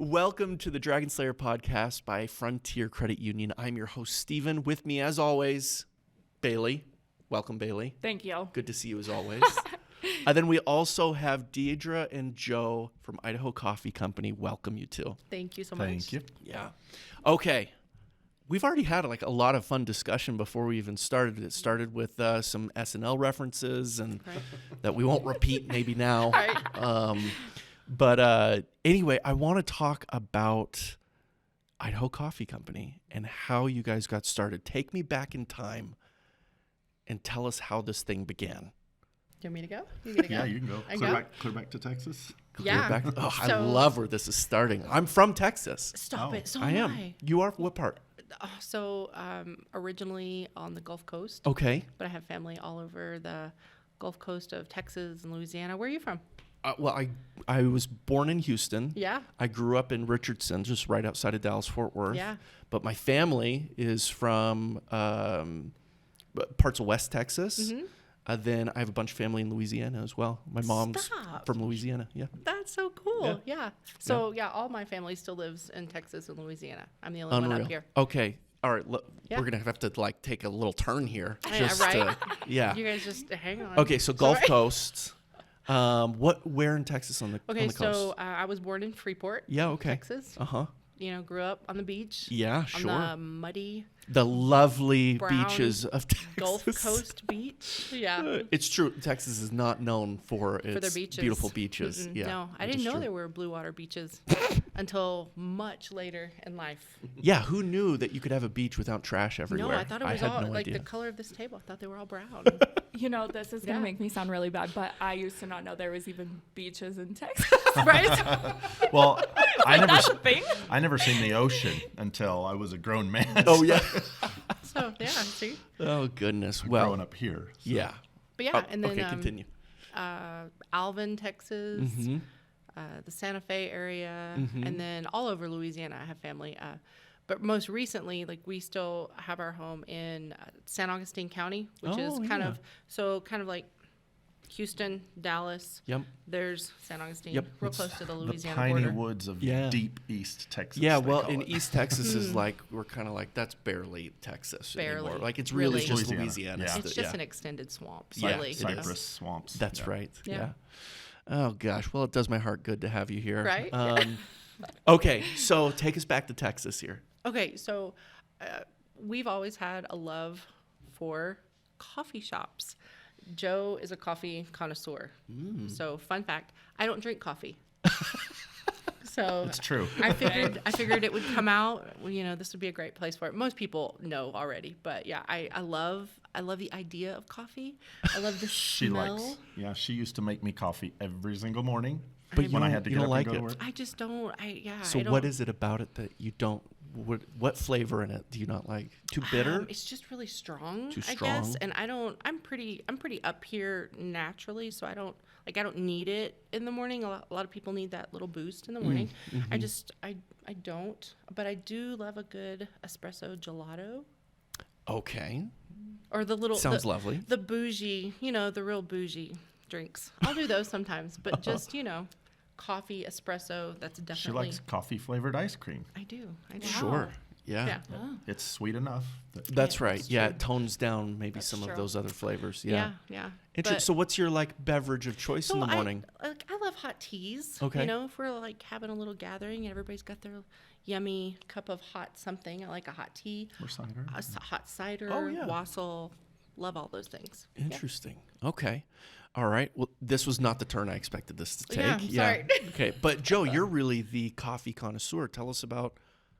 Welcome to the Dragon Slayer podcast by Frontier Credit Union. I'm your host, Steven. With me, as always, Bailey. Welcome, Bailey. Thank you. Good to see you, as always. And then we also have Deidra and Joe from Idaho Coffee Company. Welcome, you two. Thank you so much. Thank you. Yeah. Okay. We've already had a lot of fun discussion before we even started. It started with some SNL references and that we won't repeat maybe now. Right. But anyway, I want to talk about Idaho Coffee Company and how you guys got started. Take me back in time and tell us how this thing began. Do you want me to go? You gonna go? Yeah, you can go. I Clear back to Texas. Yeah. Back. Oh, I So- love where this is starting. I'm from Texas. Stop Oh. it. So I am. I. You are? What part? Originally on the Gulf Coast, Okay. but I have family all over the Gulf Coast of Texas and Louisiana. Where are you from? Well, I was born in Houston. Yeah. I grew up in Richardson, just right outside of Dallas-Fort Worth. Yeah. But my family is from parts of West Texas. Mm-hmm. Then I have a bunch of family in Louisiana as well. My mom's Stop. from Louisiana. Yeah. That's so cool. Yeah. So all my family still lives in Texas and Louisiana. I'm the only one Unreal. up here. Okay. All right. Yeah. We're gonna have to take a little turn here. Yeah, right? Yeah. You guys just hang on. Okay. So Gulf Sorry. Coast. Where in Texas on the Okay, coast? so I was born in Freeport, Yeah. Okay. Texas. Uh-huh. Grew up on the beach. Yeah. On Sure. the muddy The lovely brown beaches of Texas. Gulf Coast beach. Yeah. It's true. Texas is not known for its their beaches. beautiful beaches. Mm-mm. Yeah. No, I which didn't is know true. there were blue water beaches until much later in life. Yeah, who knew that you could have a beach without trash everywhere? No, I thought it was had all no like idea. the color of this table. I thought they were all brown. This is going Yeah. to make me sound really bad, but I used to not know there was even beaches in Texas. Right? Well, That's a thing? I never seen the ocean until I was a grown man. Oh yeah. So, yeah, see? Oh goodness. growing Well. up here. So. Yeah. But yeah, Oh, and then okay, continue. Alvin, Texas, Mm-hmm. the Santa Fe area, and then all over Louisiana, I have family. But most recently, we still have our home in San Augustine County, which is Oh, kind yeah. of like Houston, Dallas. Yep. There's San Augustine, Yep. real close to the The Louisiana piney border. woods of Yeah. deep East Texas. Yeah, they well, call in it. East Texas is we're kind of that's barely Texas anymore. Barely. It's really Really. just Louisiana. Louisiana. Yeah. It's just an extended swamp, Yeah, really. it is. Cypress swamps. That's Yeah. right. Yeah. Yeah. Oh gosh. Well, it does my heart good to have you here. Right? Okay, so take us back to Texas here. Okay, so we've always had a love for coffee shops. Joe is a coffee connoisseur. So, fun fact, I don't drink coffee. So It's true. I figured it would come out. This would be a great place for it. Most people know already, but yeah, I love the idea of coffee. I love the She smell. she used to make me coffee every single morning. But when you I had to you get don't up like and go it. to work. I just don't. So I don't, what is it about it that you don't? What flavor in it do you not like? Too bitter? It's just really strong, Too I guess. strong? And I'm pretty up here naturally, so I don't need it in the morning. A lot of people need that little boost in the morning. Mm-hmm. I don't, but I do love a good espresso gelato Okay. or the little Sounds lovely. the bougie, the real bougie drinks. I'll do those sometimes, but just coffee espresso. That's She definitely likes coffee flavored ice cream. I do. Sure. Yeah. Yeah. It's sweet enough. That's Yeah, right. that's Yeah, true. it tones down maybe That's some true. of those other flavors. Yeah. Yeah. But- So what's your beverage of choice in the morning? I love hot teas. Okay. If we're having a little gathering and everybody's got their yummy cup of hot something, I like a hot tea, Or cider. hot cider, Oh, yeah. wassail. Love all those things. Interesting. Okay. All right. Well, this was not the turn I expected this to take. Yeah, I'm sorry. Okay. But Joe, you're really the coffee connoisseur. Tell us about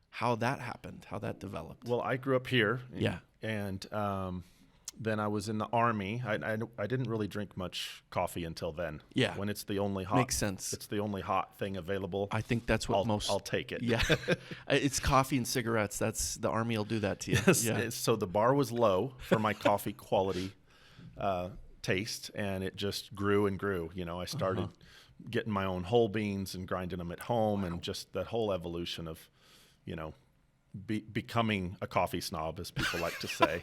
how that happened, how that developed. Well, I grew up here. Yeah. And then I was in the Army. I didn't really drink much coffee until then. Yeah. When it's the only hot. Makes sense. It's the only hot thing available. I think that's what I'll take it. Yeah. It's coffee and cigarettes. That's the Army will do that to you. Yeah. So the bar was low for my coffee quality taste, and it just grew and grew. I started getting my own whole beans and grinding them at home, and just that whole evolution of, becoming a coffee snob, as people like to say.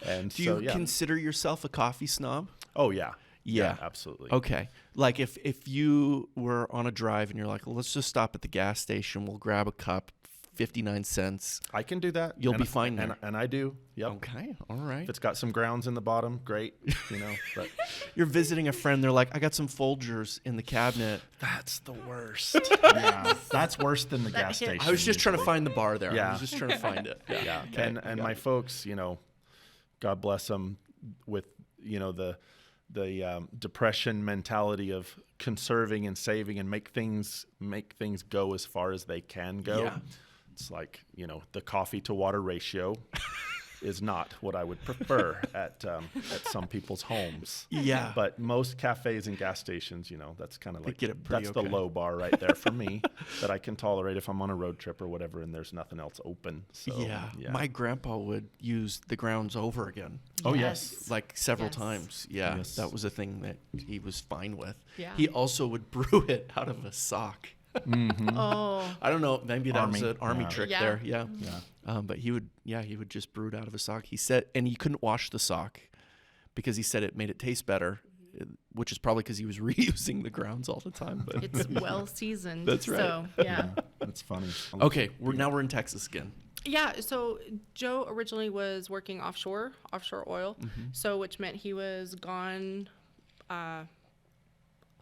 And Do so, you yeah. consider yourself a coffee snob? Oh yeah. Yeah. absolutely. Okay. Like if you were on a drive and you're like, let's just stop at the gas station, we'll grab a cup, 59 cents. I can do that. You'll be fine and, there. and I do. Yep. Okay. All right. If it's got some grounds in the bottom, great. But You're visiting a friend. They're like, I got some Folgers in the cabinet. that's the worst. Yeah, that's worse than the gas hit- station. I was just trying to find the bar there. I Yeah. was just trying to find it. Yeah. Yeah, Okay. and I got my it. folks, God bless them, with the depression mentality of conserving and saving and make things go as far as they can go. Yeah. It's like the coffee to water ratio is not what I would prefer at some people's homes. Yeah. But most cafes and gas stations, that's kind of like get it pretty that's okay. the low bar right there for me that I can tolerate if I'm on a road trip or whatever and there's nothing else open. So yeah. My grandpa would use the grounds over again. Oh, yes. Like several Yes. times. Yeah. Yes. That was a thing that he was fine with. Yeah. He also would brew it out of a sock. Oh, I don't know. Maybe that was Army. an army Yeah. trick Yeah. there. Yeah. Yeah. But he would just brew it out of a sock. He said, and he couldn't wash the sock because he said it made it taste better, which is probably because he was reusing the grounds all the time. But it's well seasoned. That's right. So, yeah. That's funny. okay, we're in Texas again. Yeah, so Joe originally was working offshore oil, so which meant he was gone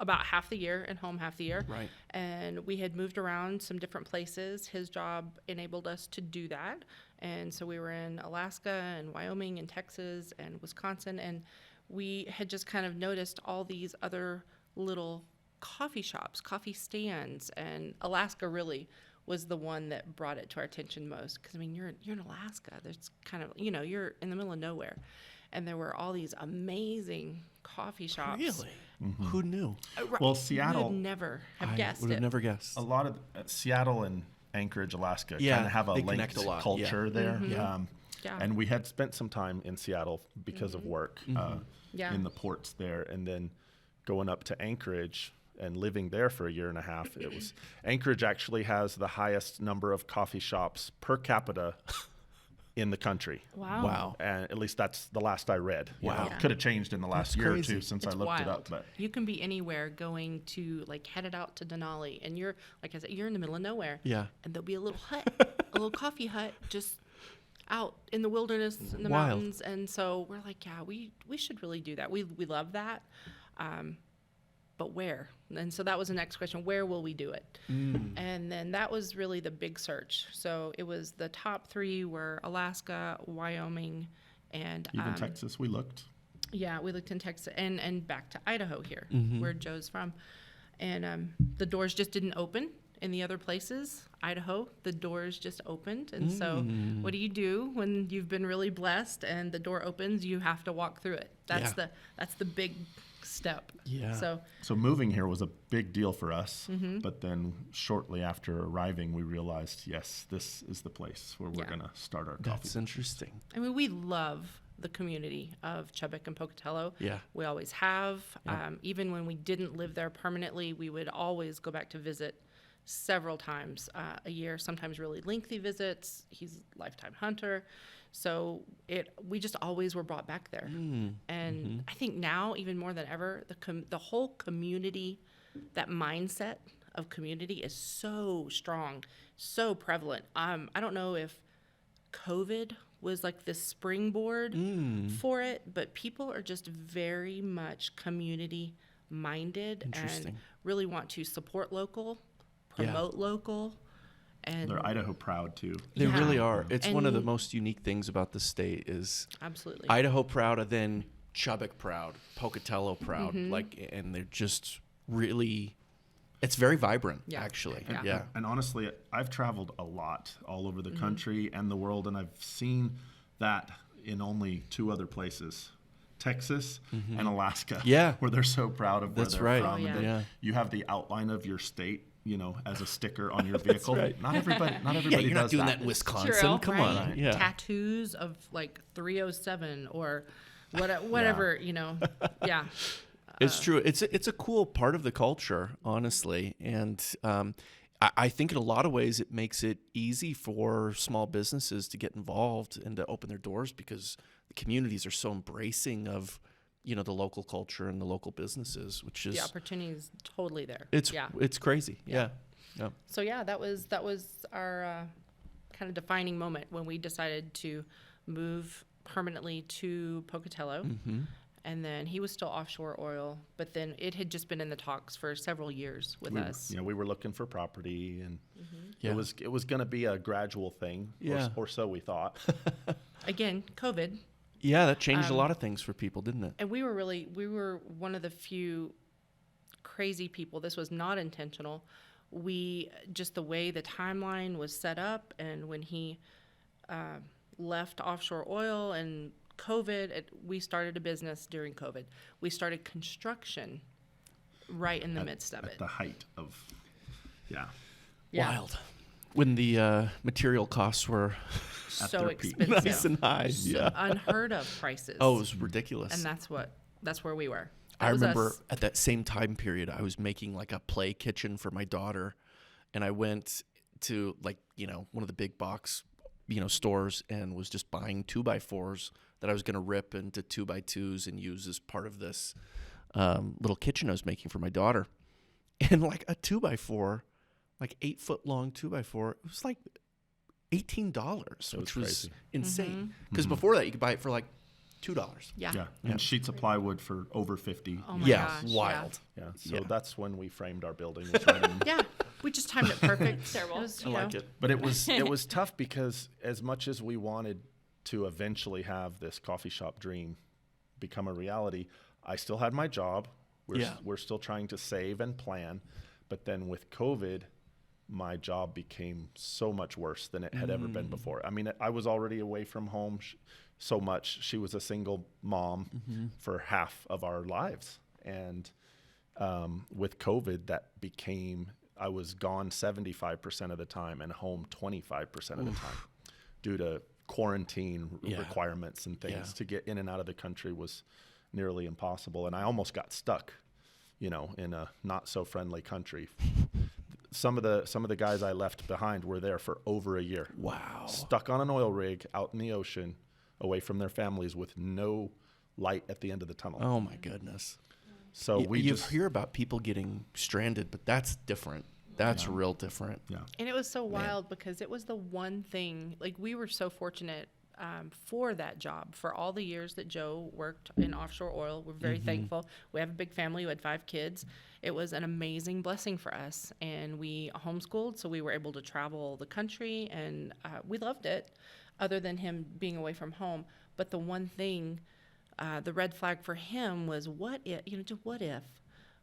about half the year and home half the year. Right. And we had moved around some different places. His job enabled us to do that. And so we were in Alaska and Wyoming and Texas and Wisconsin, and we had just kind of noticed all these other little coffee shops, coffee stands, and Alaska really was the one that brought it to our attention most. Because, I mean, you're in Alaska. There's kind of, you're in the middle of nowhere. And there were all these amazing coffee shops. Really? Who knew? Well, You Seattle, would never have I guessed would have it. never guessed. a lot of Seattle and Anchorage, Alaska, Yeah, kind of have a they linked connect a lot, culture there. Yeah. Yeah. And we had spent some time in Seattle because of work Yeah. in the ports there, and then going up to Anchorage and living there for a year and a half. It was Anchorage actually has the highest number of coffee shops per capita in the country. Wow. And at least that's the last I read. Wow. Yeah. Could have changed in the last That's year crazy. or two since It's I looked wild. it up. But You can be anywhere going to, like, headed out to Denali, and you're, like I said, you're in the middle of nowhere. Yeah. And there'll be a little hut, a little coffee hut just out in the wilderness, in the Wild. mountains. And so we're like, yeah, we should really do that. We love that. But where? And so that was the next question. Where will we do it? And then that was really the big search. So it was the top three were Alaska, Wyoming, and even Texas, we looked. yeah, we looked in Texas and back to Idaho here, where Joe's from. And the doors just didn't open in the other places. Idaho, the doors just opened. And so what do you do when you've been really blessed and the door opens? You have to walk through it. That's the big step. Yeah. So moving here was a big deal for us. But then shortly after arriving, we realized, yes, this is the place where we're Yeah. going to start our coffee. That's interesting. I mean, we love the community of Chubbuck and Pocatello. Yeah. We always have. Yeah. Even when we didn't live there permanently, we would always go back to visit several times a year, sometimes really lengthy visits. He's a lifetime hunter. So we just always were brought back there. And I think now, even more than ever, the whole community, that mindset of community is so strong, so prevalent. I don't know if COVID was like the springboard for it, but people are just very much community minded and Interesting. really want to support local, Yeah. promote local, and They're Idaho proud too. They Yeah. really are. It's one of the And- most unique things about the state is absolutely. Idaho proud, and then Chubbuck proud, Pocatello proud, and they're just really. It's very vibrant, Yeah. actually. Yeah. Yeah. And honestly, I've traveled a lot all over the country and the world, and I've seen that in only two other places, Texas and Alaska. Yeah. Where they're so proud of where That's they're right. from. Oh, yeah. And Yeah. you have the outline of your state, as a sticker on your vehicle. right. Not everybody Yeah, you're not does doing that in Wisconsin. True, Come right? on. Yeah. Tattoos of like 307 or whatever, Yeah. It's true. It's a cool part of the culture, honestly, and I think in a lot of ways it makes it easy for small businesses to get involved and to open their doors because the communities are so embracing of the local culture and the local businesses, which is The opportunity is totally there. it's crazy. Yeah. So yeah, that was our kind of defining moment when we decided to move permanently to Pocatello. And then he was still offshore oil, but then it had just been in the talks for several years with us. We were looking for property, and Yeah. it was going to be a gradual thing, Yeah. or so we thought. Again, COVID. Yeah, that changed a lot of things for people, didn't it? And we were one of the few crazy people. This was not intentional. Just the way the timeline was set up, and when he left offshore oil and COVID, we started a business during COVID. We started construction right in the midst of At it. the height of, Yeah. Wild. When the material costs were at So their peak. expensive. nice and high. So Yeah. unheard of prices. Oh, it was ridiculous. And that's where we were. I That was remember us. at that same time period, I was making like a play kitchen for my daughter, and I went to one of the big box, stores, and was just buying 2x4s that I was going to rip into 2x2s and use as part of this little kitchen I was making for my daughter. And like a 2x4, like 8-foot long 2x4, it was like $18, which was crazy. insane. Because before that, you could buy it for like $2. Yeah. Yeah, and sheets of plywood for over 50. Oh my Yeah, gosh. wild. Yeah, so Yeah. that's when we framed our building. Was right in- Yeah. We just timed it perfect. Terrible. It was, I like it. But it was tough because as much as we wanted to eventually have this coffee shop dream become a reality, I still had my job. We're still trying to save and plan. But then with COVID, my job became so much worse than it had ever been before. I mean, I was already away from home so much. She was a single mom for half of our lives. And with COVID, that became, I was gone 75% of the time and home 25% of the time due to quarantine requirements and things. Yeah. To get in and out of the country was nearly impossible. And I almost got stuck, in a not so friendly country. Some of the guys I left behind were there for over a year. Wow. Stuck on an oil rig out in the ocean, away from their families with no light at the end of the tunnel. Oh my goodness. So you hear about people getting stranded, but that's different. That's real different. yeah. And it was so wild because it was the one thing, like we were so fortunate for that job. For all the years that Joe worked in offshore oil, we're very thankful. We have a big family. We had 5 kids. It was an amazing blessing for us. And we homeschooled, so we were able to travel the country, and we loved it, other than him being away from home. But the one thing, the red flag for him was, what if,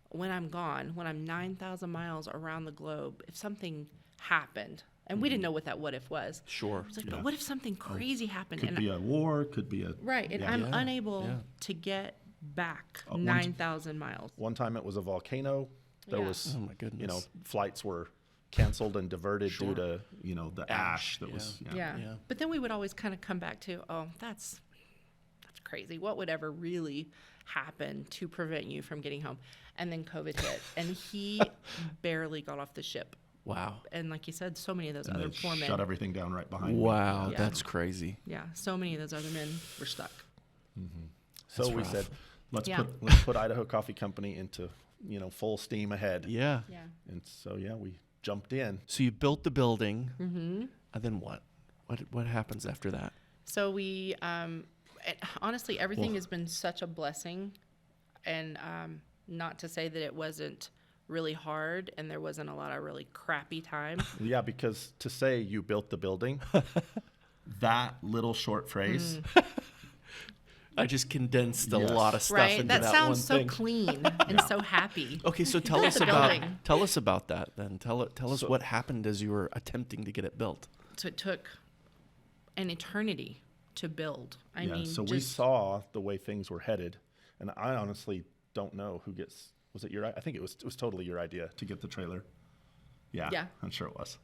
when I'm gone, when I'm 9,000 miles around the globe, if something happened, and we didn't know what that what if was. Sure. It's like, but what if something crazy happened? Could be a war, could be a... Right, and Yeah. I'm Yeah, unable yeah. to get back one 9,000 miles. One time it was a volcano. There Yeah. was, Oh my goodness. flights were canceled and diverted Sure. due to, the ash that was... Yeah. Yeah. But then we would always kind of come back to, oh, that's crazy. What would ever really happen to prevent you from getting home? And then COVID hit, and he barely got off the ship. Wow. And like you said, so many of those And other they poor men. shut everything down right behind me. Wow, Yeah. that's crazy. Yeah, so many of those other men were stuck. So That's we rough. said, let's Yeah. put Idaho Coffee Company into, full steam ahead. Yeah. Yeah. And so, we jumped in. So you built the building, and then what? What happens after that? So we, honestly, everything has been such a blessing, and not to say that it wasn't really hard and there wasn't a lot of really crappy time. Yeah, because to say you built the building, that little short phrase, I just condensed a Yes. lot of stuff Right? into That that sounds one so thing. clean and so happy. Okay, so tell built us the about building. that then. Tell us So- what happened as you were attempting to get it built. So it took an eternity to build. I mean, so we saw the way things were headed, and I honestly don't know who gets. Was it your? I think it was totally your idea to get the trailer. Yeah, Yeah. I'm sure it was.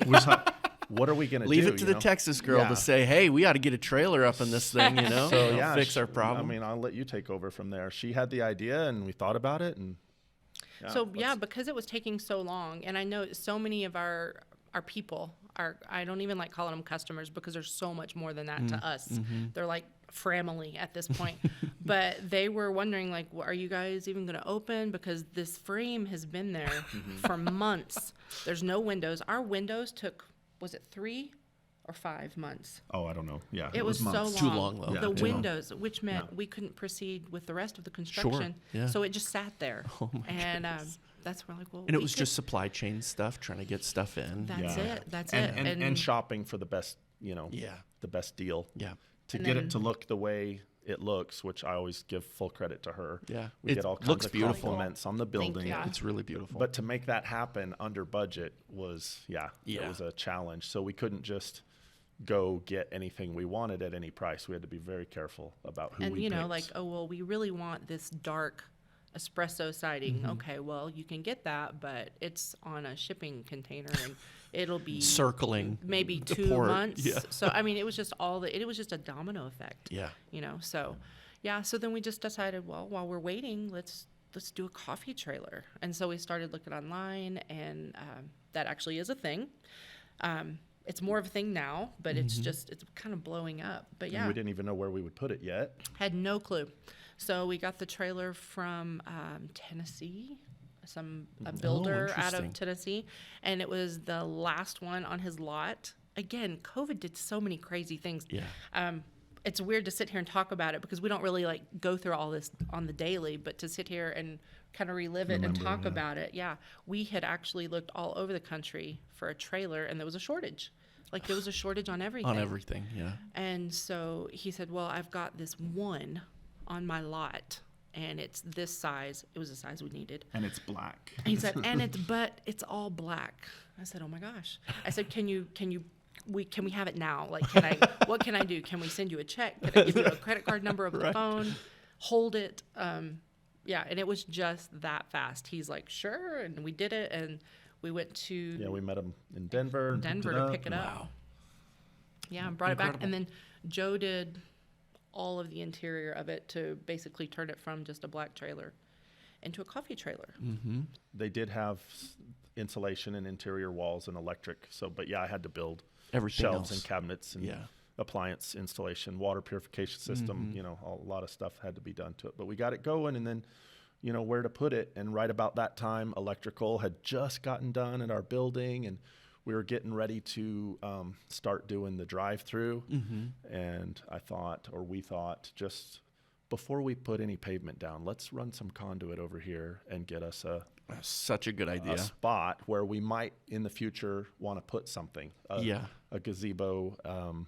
We saw, what are we gonna Leave do? it to the Texas girl Yeah. to say, "Hey, we ought to get a trailer up in this thing," So It'll yeah, fix our problem. I mean, I'll let you take over from there. She had the idea, and we thought about it, and because it was taking so long, and I know so many of our people, I don't even like calling them customers because there's so much more than that to us. They're like family at this point. But they were wondering, like, well, are you guys even going to open? Because this frame has been there for months. There's no windows. Our windows took, was it 3 or 5 months? Oh, I don't know. Yeah, It was so months. long. Too long, though. Yeah, The too long. windows, which meant Yeah. we couldn't proceed with the rest of the construction. yeah. So it just sat there. Oh my and that's where, like, well, And it we was could- just supply chain stuff, trying to get stuff in. That's Yeah. it. That's and, it. And shopping for the best, Yeah. the best deal. Yeah. To And get then- it to look the way it looks, which I always give full credit to her. Yeah. We It get all kinds looks of beautiful. compliments on the building. you. It's really beautiful. But to make that happen under budget was, it Yeah. was a challenge. So we couldn't just go get anything we wanted at any price. We had to be very careful about who and we you know, picked. like, oh well, we really want this dark espresso siding. Mm-hmm. Okay, well, you can get that, but it's on a shipping container and it'll be circling maybe the 2 port. months. Yeah. So I mean, it was just it was just a domino effect. Yeah. So yeah, so then we just decided, well, while we're waiting, let's do a coffee trailer. And so we started looking online, and that actually is a thing. It's more of a thing now, but it's kind of blowing up. But And yeah, we didn't even know where we would put it yet. had no clue. So we got the trailer from Tennessee, a builder out interesting. of Tennessee, and it was the last one on his lot. Again, COVID did so many crazy things. Yeah. It's weird to sit here and talk about it because we don't really like go through all this on the daily, but to sit here and kind of relive it and Remember, talk yeah. about it. Yeah. We had actually looked all over the country for a trailer, and there was a shortage. Like, there was a shortage on everything. On everything. Yeah. And so he said, well, I've got this one on my lot, and it's this size. It was the size we needed. And it's black. And he said, but it's all black. I said, oh my gosh. I said, can we have it now? Like, what can I do? Can we send you a check? Can I give you a credit card number over the phone? Hold it. Yeah. And it was just that fast. He's like, sure. And we did it. And we went to Yeah, we met him in Denver. and picked to pick it up. Wow. Yeah. And brought it back. Incredible. And then Joe did all of the interior of it to basically turn it from just a black trailer into a coffee trailer. Mm-hmm. They did have insulation and interior walls and electric. So, but yeah, I had to build Everything shelves else. and cabinets and Yeah. appliance installation, water purification system. Mm-hmm. A lot of stuff had to be done to it. But we got it going, and then, where to put it. And right about that time, electrical had just gotten done at our building, and we were getting ready to start doing the drive-through. Mm-hmm. And we thought, just before we put any pavement down, let's run some conduit over here and get us a Such a good idea. spot where we might in the future want to put something. A gazebo.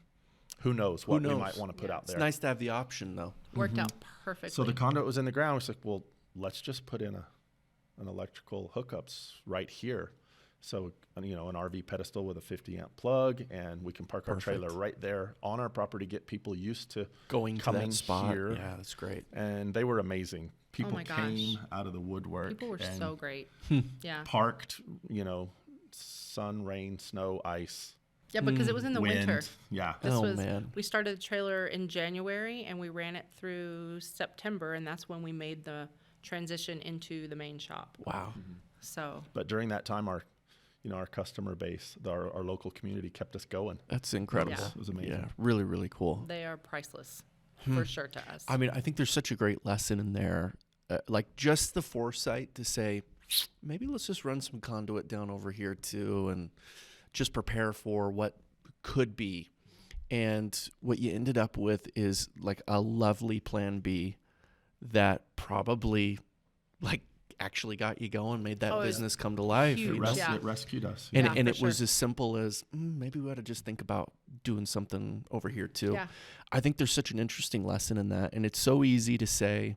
Who knows what we might want to put out It's there. nice to have the option, though. Worked out perfectly. So the conduit was in the ground. We said, well, let's just put in an electrical hookups right here. So, an RV pedestal with a 50 amp plug, and we can park our trailer Perfect. right there on our property, get people used to Going to coming that spot. here. Yeah, that's great. And they were amazing. People my gosh. came out of the woodwork. People were and so great. Yeah. parked, sun, rain, snow, ice, Yeah, because it was in the wind. winter. Yeah. Oh, man. We started the trailer in January, and we ran it through September, and that's when we made the transition into the main shop. Wow. So But during that time, our customer base, our local community kept us going. That's incredible. Yeah. It was amazing. Yeah, really, really cool. they are priceless for sure to us. I mean, I think there's such a great lesson in there. Like, just the foresight to say, maybe let's just run some conduit down over here too, and just prepare for what could be. And what you ended up with is like a lovely plan B that probably like actually got you going, made that Oh, it's business come to life. huge. You know? Yeah. It rescued us. And, Yeah, and for it was sure. as simple as maybe we ought to just think about doing something over here too. Yeah. I think there's such an interesting lesson in that. And it's so easy to say,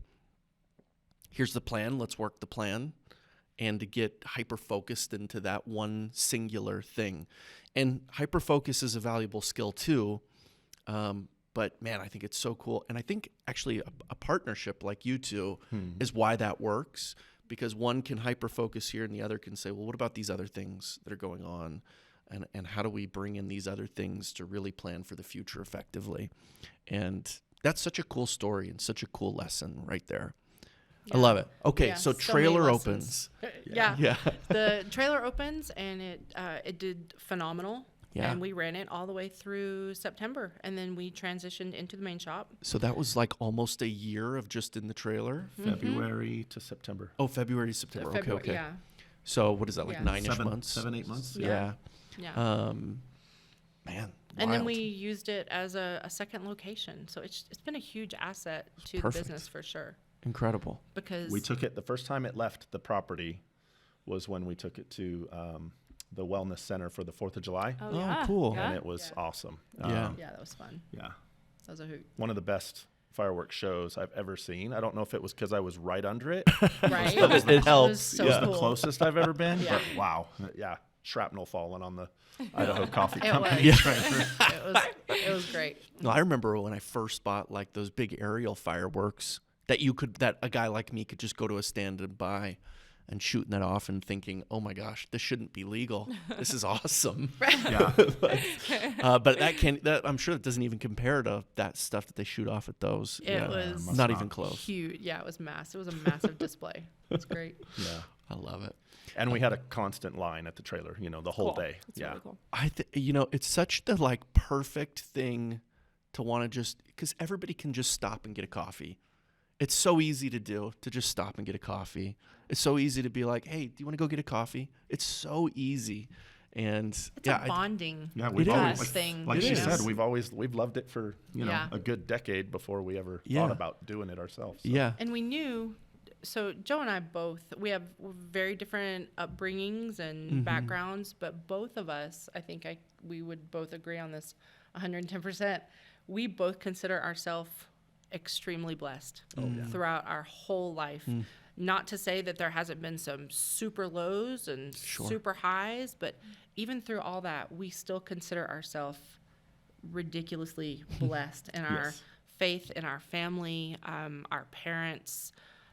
here's the plan, let's work the plan, and to get hyper-focused into that one singular thing. And hyper-focus is a valuable skill too. But man, I think it's so cool. And I think actually a partnership like you two is why that works, because one can hyper-focus here and the other can say, well, what about these other things that are going on? And how do we bring in these other things to really plan for the future effectively? And that's such a cool story and such a cool lesson right there. I love it. Okay, Yeah, so so many trailer lessons. opens. Yeah. Yeah. The trailer opens, and it did phenomenal. Yeah. And we ran it all the way through September, and then we transitioned into the main shop. So that was like almost a year of just in the trailer. February to September. Oh, February to September. February, Okay. Yeah. So what is that, like Yeah. 9-ish 7, months? 7, 8 months. Yeah. Yeah. Man. And then wild. we used it as a second location. So it's been a huge asset to the perfect. business for sure. Incredible. Because We took it the first time it left the property was when we took it to the wellness center for the 4th of July. Oh, Oh, yeah. cool. Yeah. And it was awesome. Yeah. yeah, that was fun. Yeah. That was a hoot. One of the best fireworks shows I've ever seen. I don't know if it was because I was right under it. Right? It helps. was so It was cool. the closest I've ever been. Yeah. But wow. Yeah. Shrapnel falling on the Idaho Coffee It Company. was. trailer. It was great. No, I remember when I first bought like those big aerial fireworks that a guy like me could just go to a stand and buy, and shooting that off and thinking, oh my gosh, this shouldn't be legal. This is awesome. Yeah. But I'm sure it doesn't even compare to that stuff that they shoot off at those. It was not even close. huge. Yeah, it was massive. It was a massive display. It was great. Yeah. I love it. And we had a constant line at the trailer, the whole Cool. day. That's Yeah. really cool. It's such the like perfect thing to want to just, because everybody can just stop and get a coffee. It's so easy to do, to just stop and get a coffee. It's so easy to be like, hey, do you want to go get a coffee? It's so easy. And It's a bonding Yeah, we've It always, is. thing. like It she is. said, we've loved it for Yeah. a good decade before we ever Yeah. thought about doing it ourselves. So. Yeah. And we knew, so Joe and I both, we have very different upbringings and backgrounds, but both of us, I think we would both agree on this 110%. We both consider ourselves extremely blessed throughout our whole life. Not to say that there hasn't been some super lows and super highs, but even through all that, we still consider ourselves ridiculously blessed in our Yes. faith in our family, our parents,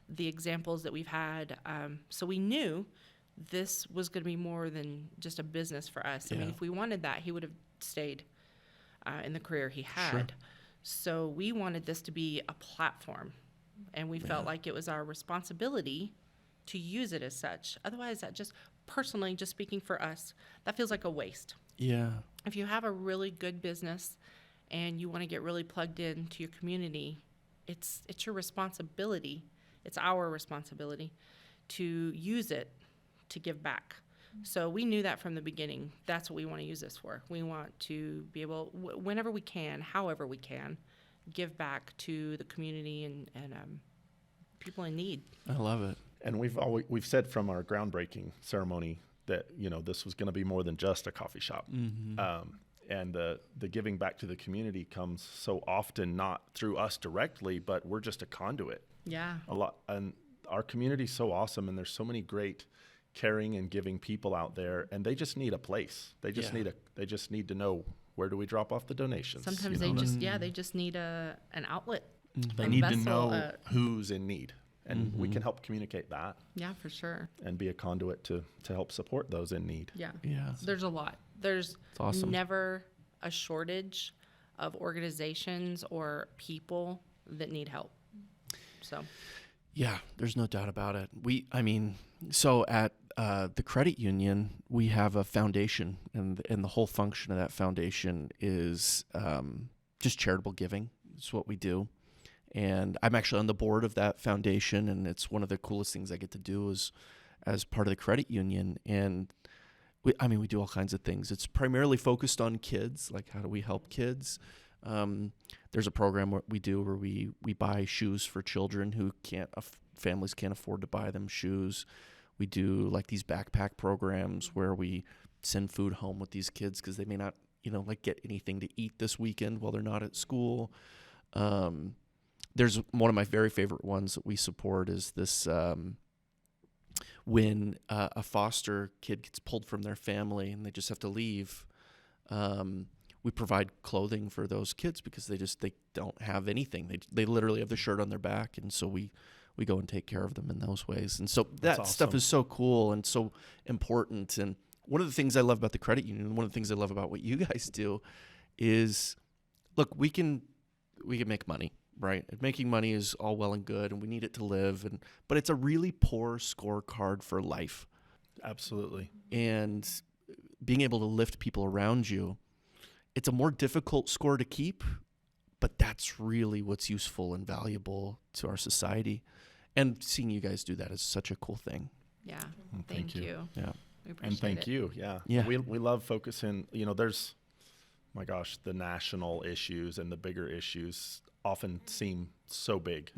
the examples that we've had. So we knew this was going to be more than just a business for us. I mean, Yeah. if we wanted that, he would have stayed in the career he had. So we wanted this to be a platform, and we felt like it was our responsibility to use it as such. Otherwise, that just personally, just speaking for us, that feels like a waste. Yeah. If you have a really good business and you want to get really plugged into your community, it's your responsibility. It's our responsibility to use it to give back. So we knew that from the beginning. That's what we want to use this for. We want to be able, whenever we can, however we can, give back to the community and people in need. I love it. And we've said from our groundbreaking ceremony that this was going to be more than just a coffee shop. And the giving back to the community comes so often not through us directly, but we're just a conduit. Yeah. A lot, and our community's so awesome, and there's so many great caring and giving people out there, and they just need a place. They just need to know, where do we drop off the donations. Sometimes they just need an outlet. They a need to vessel, know who's in need, and we can help communicate that Yeah, for sure. and be a conduit to help support those in need. Yeah. Yeah. There's a lot. There's awesome. never a shortage of organizations or people that need help. So, Yeah, there's no doubt about it. So at the credit union, we have a foundation, and the whole function of that foundation is just charitable giving. It's what we do. And I'm actually on the board of that foundation, and it's one of the coolest things I get to do as part of the credit union. And we do all kinds of things. It's primarily focused on kids, like how do we help kids? There's a program where we buy shoes for children who families can't afford to buy them shoes. We do like these backpack programs where we send food home with these kids because they may not, get anything to eat this weekend while they're not at school. There's one of my very favorite ones that we support is this, when a foster kid gets pulled from their family and they just have to leave, we provide clothing for those kids because they don't have anything. They literally have the shirt on their back, and so we go and take care of them in those ways. And so that stuff awesome. is so cool and so important. And one of the things I love about the credit union, one of the things I love about what you guys do is, look, we can make money, right? And making money is all well and good, and we need it to live, but it's a really poor scorecard for life. Absolutely. And being able to lift people around you, it's a more difficult score to keep, but that's really what's useful and valuable to our society. And seeing you guys do that is such a cool thing. Yeah. Well, Thank you. Yeah. We appreciate And thank it. you. Yeah. Yeah. We love focusing, there's, my gosh, the national issues and the bigger issues often seem so big.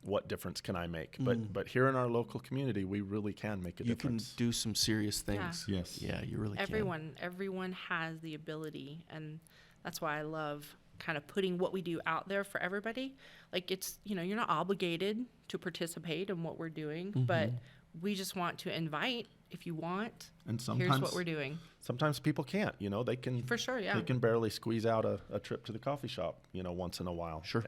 What difference can I make? But here in our local community, we really can make a You difference. can do some serious things. Yes. Yeah, you really Everyone has the ability, and that's why I love kind of putting what we do out there for everybody. Like, it's, you're not obligated to participate in what we're doing, but we just want to invite, if you want, And here's what we're doing. Sometimes people can't, they can. For sure, yeah. They can barely squeeze out a trip to the coffee shop, once in a while. Sure.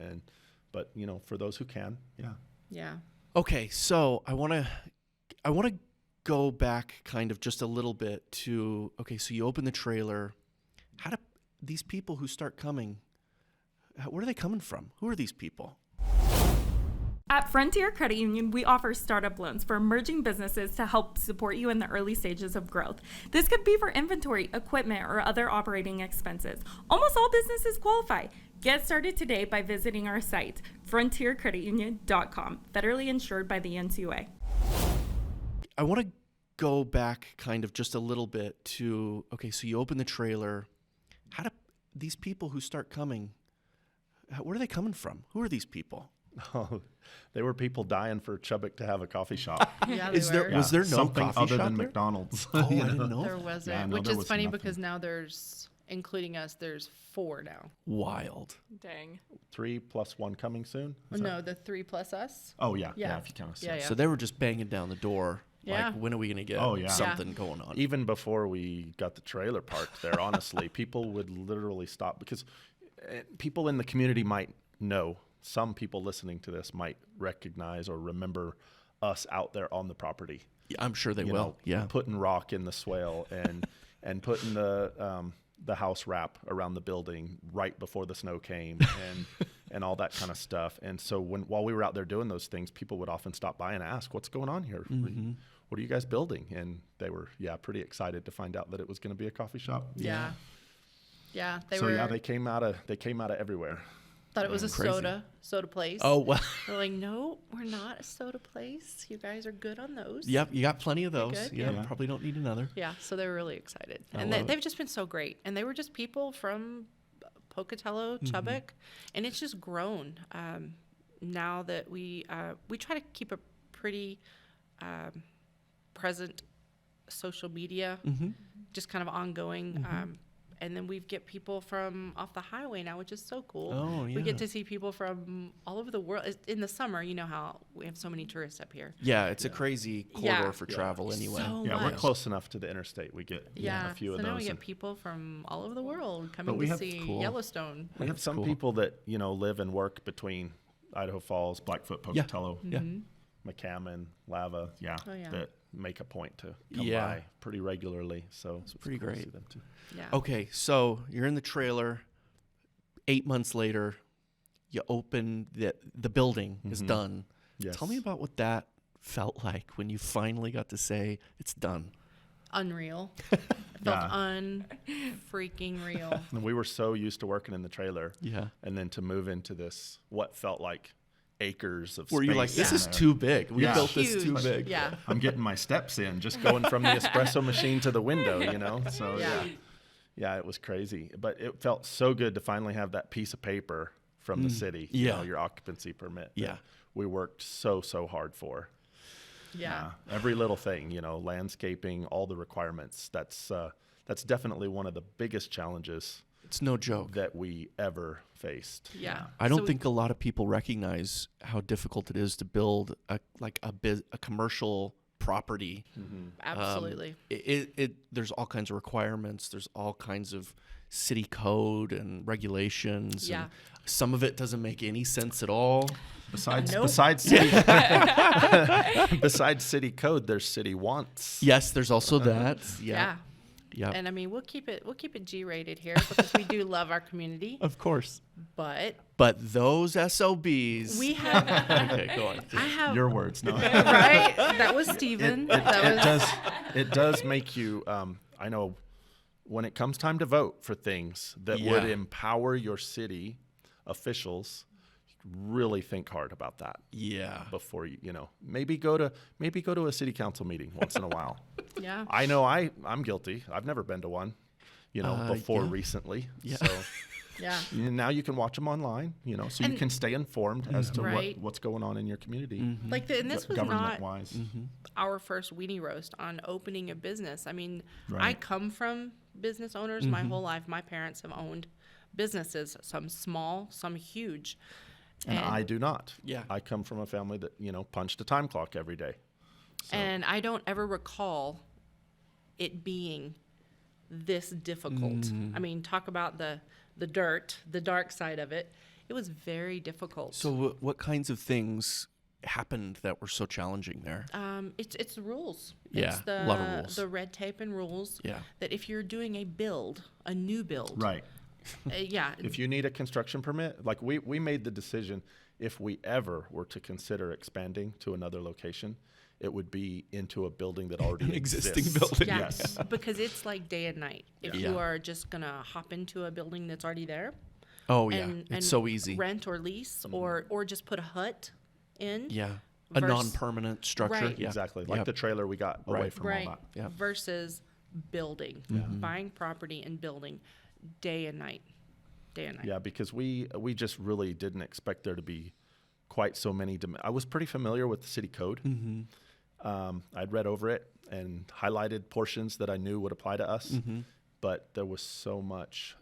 But for those who can, yeah. Yeah. Okay, so I want to go back kind of just a little bit to, okay, so you open the trailer. How do these people who start coming, where are they coming from? Who are these people? At Frontier Credit Union, we offer startup loans for emerging businesses to help support you in the early stages of growth. This could be for inventory, equipment, or other operating expenses. Almost all businesses qualify. Get started today by visiting our site, frontiercreditunion.com, federally insured by the NCUA. I want to go back kind of just a little bit to, okay, so you open the trailer. How do these people who start coming, where are they coming from? Who are these people? Oh, they were people dying for Chubbuck to have a coffee shop. Yeah, Was there no something coffee other shop than there? McDonald's. Oh, I didn't know. There wasn't, Yeah, no, which there is was funny nothing. because now there's, including us, there's 4 now. Wild. Dang. 3 plus 1 coming soon. Is No, that- the 3 plus us. Oh yeah, Yeah. if you count us. Yeah, yes. yeah. So they were just banging down the door. Yeah. Like, when are we going to get Oh, yeah. something going on? Even before we got the trailer parked there, honestly, people would literally stop because people in the community might know. Some people listening to this might recognize or remember us out there on the property. Yeah, I'm sure they You will. know, Yeah. putting rock in the swale and putting the house wrap around the building right before the snow came and all that kind of stuff. And so while we were out there doing those things, people would often stop by and ask, "What's going on here? What are you guys building?" And they were pretty excited to find out that it was going to be a coffee shop. Yeah. Yeah. They They came out of everywhere. thought it was a Crazy. soda place. Oh, well. They're like, no, we're not a soda place. You guys are good on those. Yep, you got plenty of those. good? Yeah, Yeah. probably don't need another. Yeah, so they were really excited. I And love it. they've just been so great. And they were just people from Pocatello, Chubbuck, and it's just grown. Now that we try to keep a pretty present social media, just kind of ongoing. And then we get people from off the highway now, which is so cool. Oh, We yeah. get to see people from all over the world. In the summer, you know how we have so many tourists up here. Yeah, it's a crazy corridor Yeah. for travel anyway. So Yeah, we're much. close enough to the interstate. We get Yeah, a few so of now those. we get and people from all over the world coming we to have- see Cool. Yellowstone. we have some cool. people that live and work between Idaho Falls, Blackfoot, Yeah. Pocatello, Yeah. McCammon, Lava. Yeah, Oh, yeah. that make a point to come Yeah. by pretty regularly. So it's pretty cool to great. see them too. Yeah. Okay, so you're in the trailer. 8 months later, you open the building is done. Yes. Tell me about what that felt like when you finally got to say it's done. Unreal. It felt Yeah. unfreaking real. And we were so used to working in the trailer, Yeah. and then to move into this what felt like acres of Where space. you're like, this Yeah. is too big. We Yeah. built this too Huge. big. Yeah. I'm getting my steps in, just going from the espresso machine to the window, So Yeah. yeah, it was crazy. But it felt so good to finally have that piece of paper from the city, Yeah. your occupancy permit. that Yeah. we worked so hard for. Yeah. Every little thing, landscaping, all the requirements. That's definitely one of the biggest challenges It's no joke. that we ever faced. Yeah. I don't So think a lot of people recognize how difficult it is to build a commercial property. Absolutely. There's all kinds of requirements. There's all kinds of city code and regulations. Yeah. And some of it doesn't make any sense at all. Besides Nope. besides city, besides city code, there's city wants. Yes, there's also that. Yeah. Yep. And I mean, we'll keep it G-rated here because we do love our community. Of course. But those SOBs. we have, Okay, go on. I have, Your words, no. right? That was Steven. It does make you. I know when it comes time to vote for things that would Yeah. empower your city officials, really think hard about that Yeah. before maybe go to a city council meeting once in a while. Yeah. I know I'm guilty. I've never been to one, before yeah. recently. Yeah. So Yeah. now you can watch them online, so you And- can stay informed as to Right. what's going on in your community. Like and this was government not wise. our first weenie roast on opening a business. I mean, I Right. come from business owners my whole life. My parents have owned businesses, some small, some huge. And I do not. Yeah. I come from a family that, punched a time clock every day. So, And I don't ever recall it being this difficult. I mean, talk about the dirt, the dark side of it. It was very difficult. So what kinds of things happened that were so challenging there? It's the rules. Yeah, It's the, a lot of rules. The red tape and rules. Yeah. That if you're doing a new build. right. Yeah. If you need a construction permit, like we made the decision, if we ever were to consider expanding to another location, it would be into a building that already An existing exists. building. Yeah, Yes. because it's like day and night. If Yeah. you are just gonna hop into a building that's already there, Oh yeah, and it's so easy. rent or lease, or just put a hut in, Yeah, a vers- non-permanent structure. Right. Yeah. Exactly. Like Yep. the trailer we got away Right. from right, all that. Yeah. versus building, buying property and building, day and night, day and night. Yeah, because we just really didn't expect there to be quite so many. I was pretty familiar with the city code. I'd read over it and highlighted portions that I knew would apply to us, but there was so much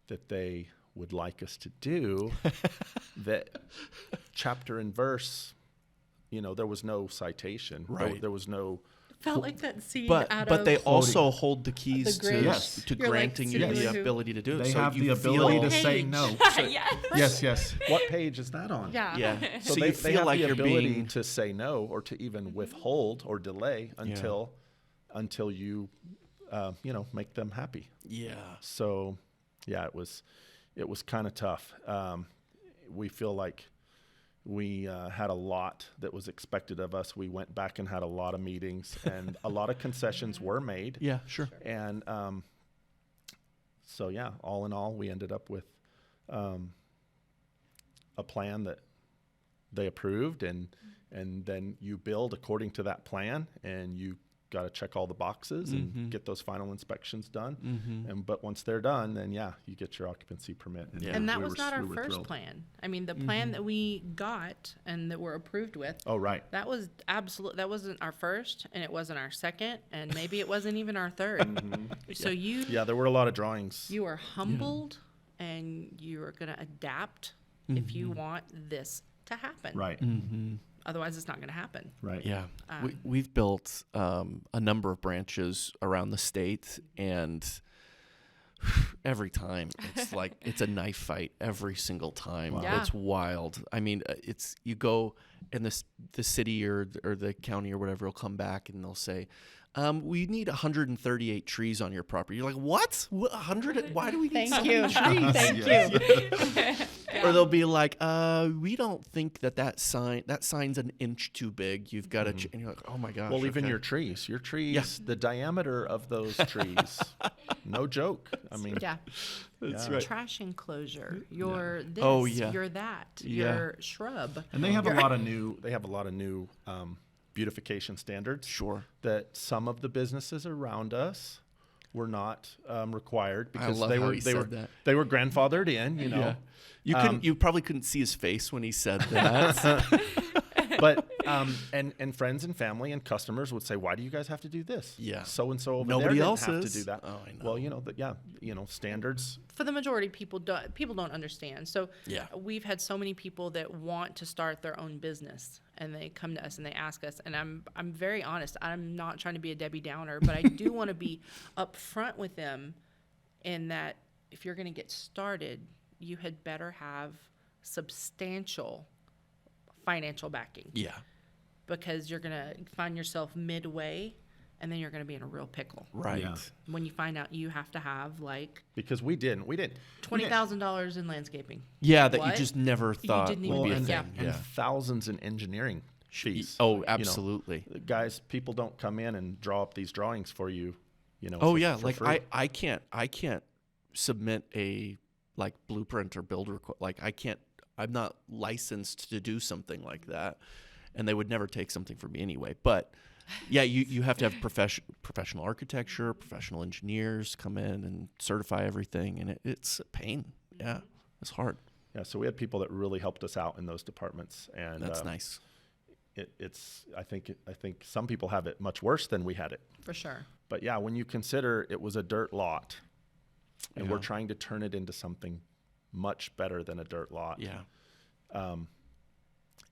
that they would like us to do that chapter and verse, there was no citation. Right. There was no. Felt like that scene But out but of they also hold the keys The to, Grinch. Yes. to You're like granting you sitting the with- ability to do it. They So have you the ability feel, to say Page. no. Yeah. Yes, yes. What page is that on? yeah. Yeah. So, So they you feel feel like the you're ability being to say no or to even withhold or delay until you make them happy. yeah. So yeah, it was kind of tough. We feel like we had a lot that was expected of us. We went back and had a lot of meetings, and a lot of concessions were made. Yeah, sure. And so yeah, all in all, we ended up with a plan that they approved, and then you build according to that plan, and you got to check all the boxes and get those final inspections done. But once they're done, then you get your occupancy permit. Yeah. And that we was were- not our we were first thrilled. plan. I mean, the plan that we got and that we're approved with, Oh right. that was that wasn't our first, and it wasn't our second, and maybe it wasn't even our third. So Yeah, there were a lot of drawings. you are humbled, and you are going to adapt if you want this to happen. Right. Otherwise, it's not going to happen. Right. Yeah, we've built a number of branches around the state, and every time it's like it's a knife fight every single time. Wow. Yeah. It's wild. I mean, it's you go and the city or the county or whatever will come back and they'll say, we need 138 trees on your property. You're like, what? 100? Why do we need so many trees? Thank you. Or they'll be like, we don't think that sign's an inch too big. You've got to, and you're like, oh my gosh. Well, even okay. your trees, the diameter of those trees, no joke. I mean, Yeah. That's Yeah. right. Trash enclosure. You're this. Oh, yeah. You're that. Yeah. You're shrub. and they have a lot of new. They have a lot of new beautification standards. Sure. That some of the businesses around us were not required because love they how were he they said were that. they were grandfathered in. You know. Yeah. You couldn't. You probably couldn't see his face when he said that. But and friends and family and customers would say, "Why do you guys have to do this?" Yeah. So and so over Nobody there didn't else have is. to do that. Oh, I know. Well, standards. For the majority, people don't understand. So Yeah. we've had so many people that want to start their own business, and they come to us and they ask us. And I'm very honest. I'm not trying to be a Debbie Downer, but I do want to be upfront with them, in that if you're going to get started, you had better have substantial financial backing. Yeah. Because you're going to find yourself midway and then you're going to be in a real pickle. Right. Yeah. When you find out you have to have like Because we didn't. $20,000 in landscaping. Yeah, that you What? just never thought didn't would even be a think, thing. yeah. and thousands in engineering fees. Oh, You know, absolutely. guys, people don't come in and draw up these drawings for you. Oh for, yeah, for like free. I can't submit a like blueprint or build request. Like I'm not licensed to do something like that, and they would never take something from me anyway. But yeah, you have to have professional architecture, professional engineers come in and certify everything, and it's a pain. Yeah, it's hard. Yeah, so we had people that really helped us out in those departments, and That's nice. I think some people have it much worse than we had it. For sure. But yeah, when you consider it was a dirt lot, and we're Yeah. trying to turn it into something much better than a dirt lot, Yeah.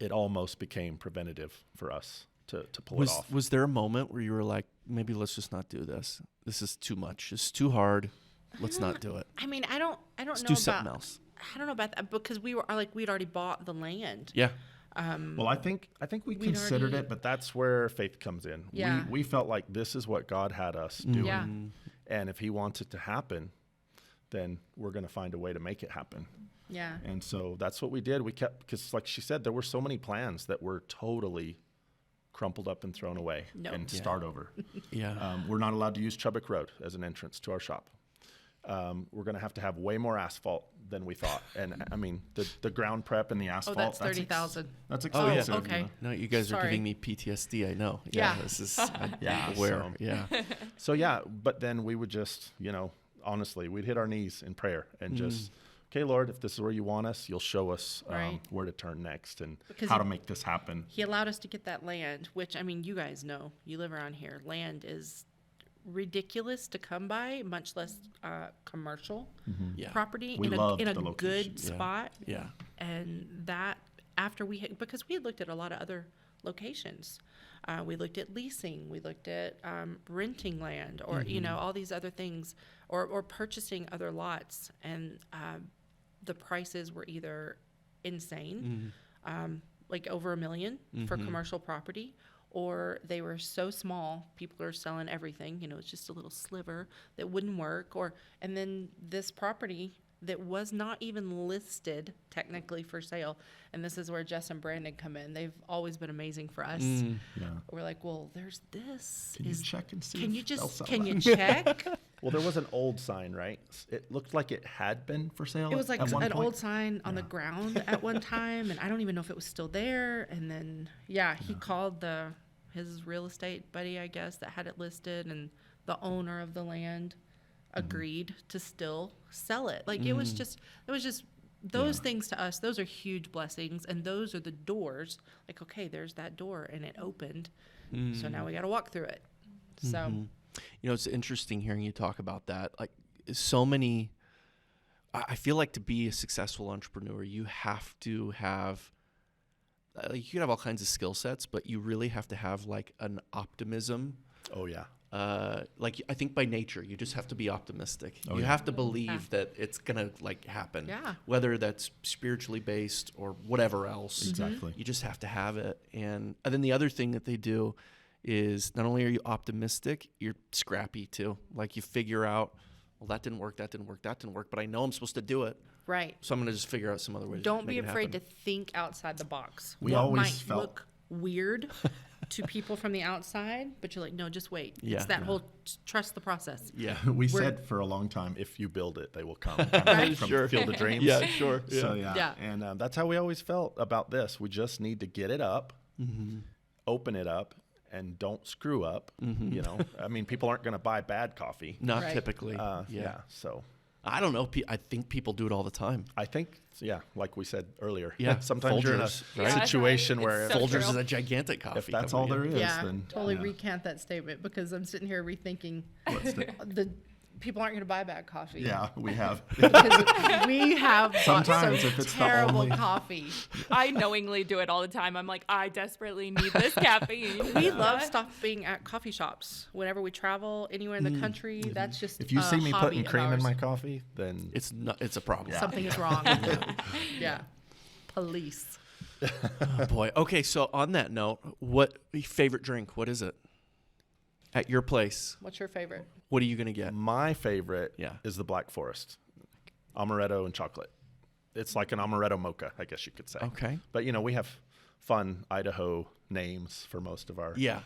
it almost became preventative for us to pull it off. Was there a moment where you were like, maybe let's just not do this? This is too much. It's too hard. Let's not do it. I mean, I don't Let's know do about something else. I don't know about that because we'd already bought the land. Yeah. Well, I think we We'd considered already- it, but that's where faith comes in. Yeah. We felt like this is what God had us doing, Yeah. and if He wants it to happen, then we're going to find a way to make it happen. Yeah. And so that's what we did. We kept, because like she said, there were so many plans that were totally crumpled up and thrown away Nope. and Yeah. start over. Yeah. We're not allowed to use Chubbuck Road as an entrance to our shop. We're going to have way more asphalt than we thought. And I mean, the ground prep and the asphalt. that's 30,000. That's Oh, yeah. expensive. Okay. you know? No, you guys are Sorry. giving me PTSD. I know. Yeah. This is Yeah, aware. so- Yeah. So yeah, but then we would just, honestly, we'd hit our knees in prayer and just, okay, Lord, if this is where you want us, you'll show us Right. where to turn next and Because how you- to make this happen. He allowed us to get that land, which I mean, you guys know, you live around here. Land is ridiculous to come by, much less commercial Yeah. property We in loved a the good location. Yeah. spot. Yeah. And that after because we had looked at a lot of other locations. We looked at leasing, we looked at renting land, or all these other things, or purchasing other lots, and the prices were either insane, like over $1 million for commercial property, or they were so small, people are selling everything. It's just a little sliver that wouldn't work, and then this property that was not even listed technically for sale. And this is where Jess and Brandon come in. They've always been amazing for us. Yeah. We're like, well, there's this. Can you check and see Can if you they'll just sell can it? you check? Well, there was an old sign, right? It looked like it had been for sale. It was like at one an point. old sign on the ground at one time, and I don't even know if it was still there. And then he called his real estate buddy, I guess, that had it listed, and the owner of the land agreed to still sell it. Like it was just those things to us, those are huge blessings, and those are the doors. Like, okay, there's that door and it opened. So now we got to walk through it. So It's interesting hearing you talk about that. Like so many, I feel like to be a successful entrepreneur, you have to have, like you can have all kinds of skill sets, but you really have to have like an optimism. Oh yeah. Like I think by nature, you just have to be optimistic. Oh, you yeah. have to believe that it's gonna like happen. Yeah. Whether that's spiritually based or whatever else. Exactly. You just have to have it. And then the other thing that they do is not only are you optimistic, you're scrappy too. Like you figure out, well, that didn't work, but I know I'm supposed to do it. right. So I'm gonna just figure out some other way. Don't to be make it afraid happen. to think outside the box. We What always might felt- look weird to people from the outside, but you're like, no, just wait. Yeah. It's that whole trust the process. Yeah. We We're- said for a long time, if you build it, they will come. Kind of from Sure. Field of Dreams. Yeah. Sure. Yeah. So yeah. Yeah. And that's how we always felt about this. We just need to get it up, open it up, and don't screw up. I mean, people aren't going to buy bad coffee. Not Right. typically. Yeah. So I don't know. I think people do it all the time. I think, like we said earlier. Yeah, Sometimes you're in a Folgers, right? situation It's where so Folgers true. is a gigantic coffee. if that's all company. there is, Yeah, then totally yeah. recant that statement because I'm sitting here rethinking What's the- the people aren't going to buy bad coffee. yeah, we have. Because we have bought Sometimes some if it's the terrible only- coffee. I knowingly do it all the time. I'm like, I desperately need this caffeine. We love stopping at coffee shops whenever we travel anywhere in the country. Mm-hmm. That's just If you see me hobby putting of cream in ours. my coffee, then It's not. It's a problem. Something is wrong. Yeah. Police. Oh, boy. Okay. So on that note, what favorite drink? What is it? At your place, What's your favorite? what are you going to get? My favorite Yeah. is the Black Forest, amaretto and chocolate. It's like an amaretto mocha, I guess you could say. Okay. But we have fun Idaho names for most of our Yeah.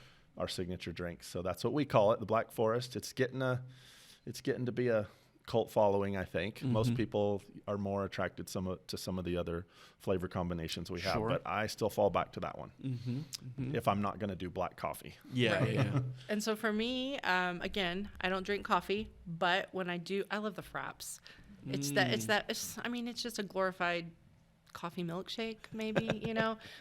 signature drinks, so that's what we call it, the Black Forest. It's getting to be a cult following, I think. Most people are more attracted to some of the other flavor combinations we have, Sure. but I still fall back to that one if I'm not going to do black coffee. Yeah. Right. Yeah. And so for me, again, I don't drink coffee, but when I do, I love the fraps. It's just a glorified coffee milkshake, maybe,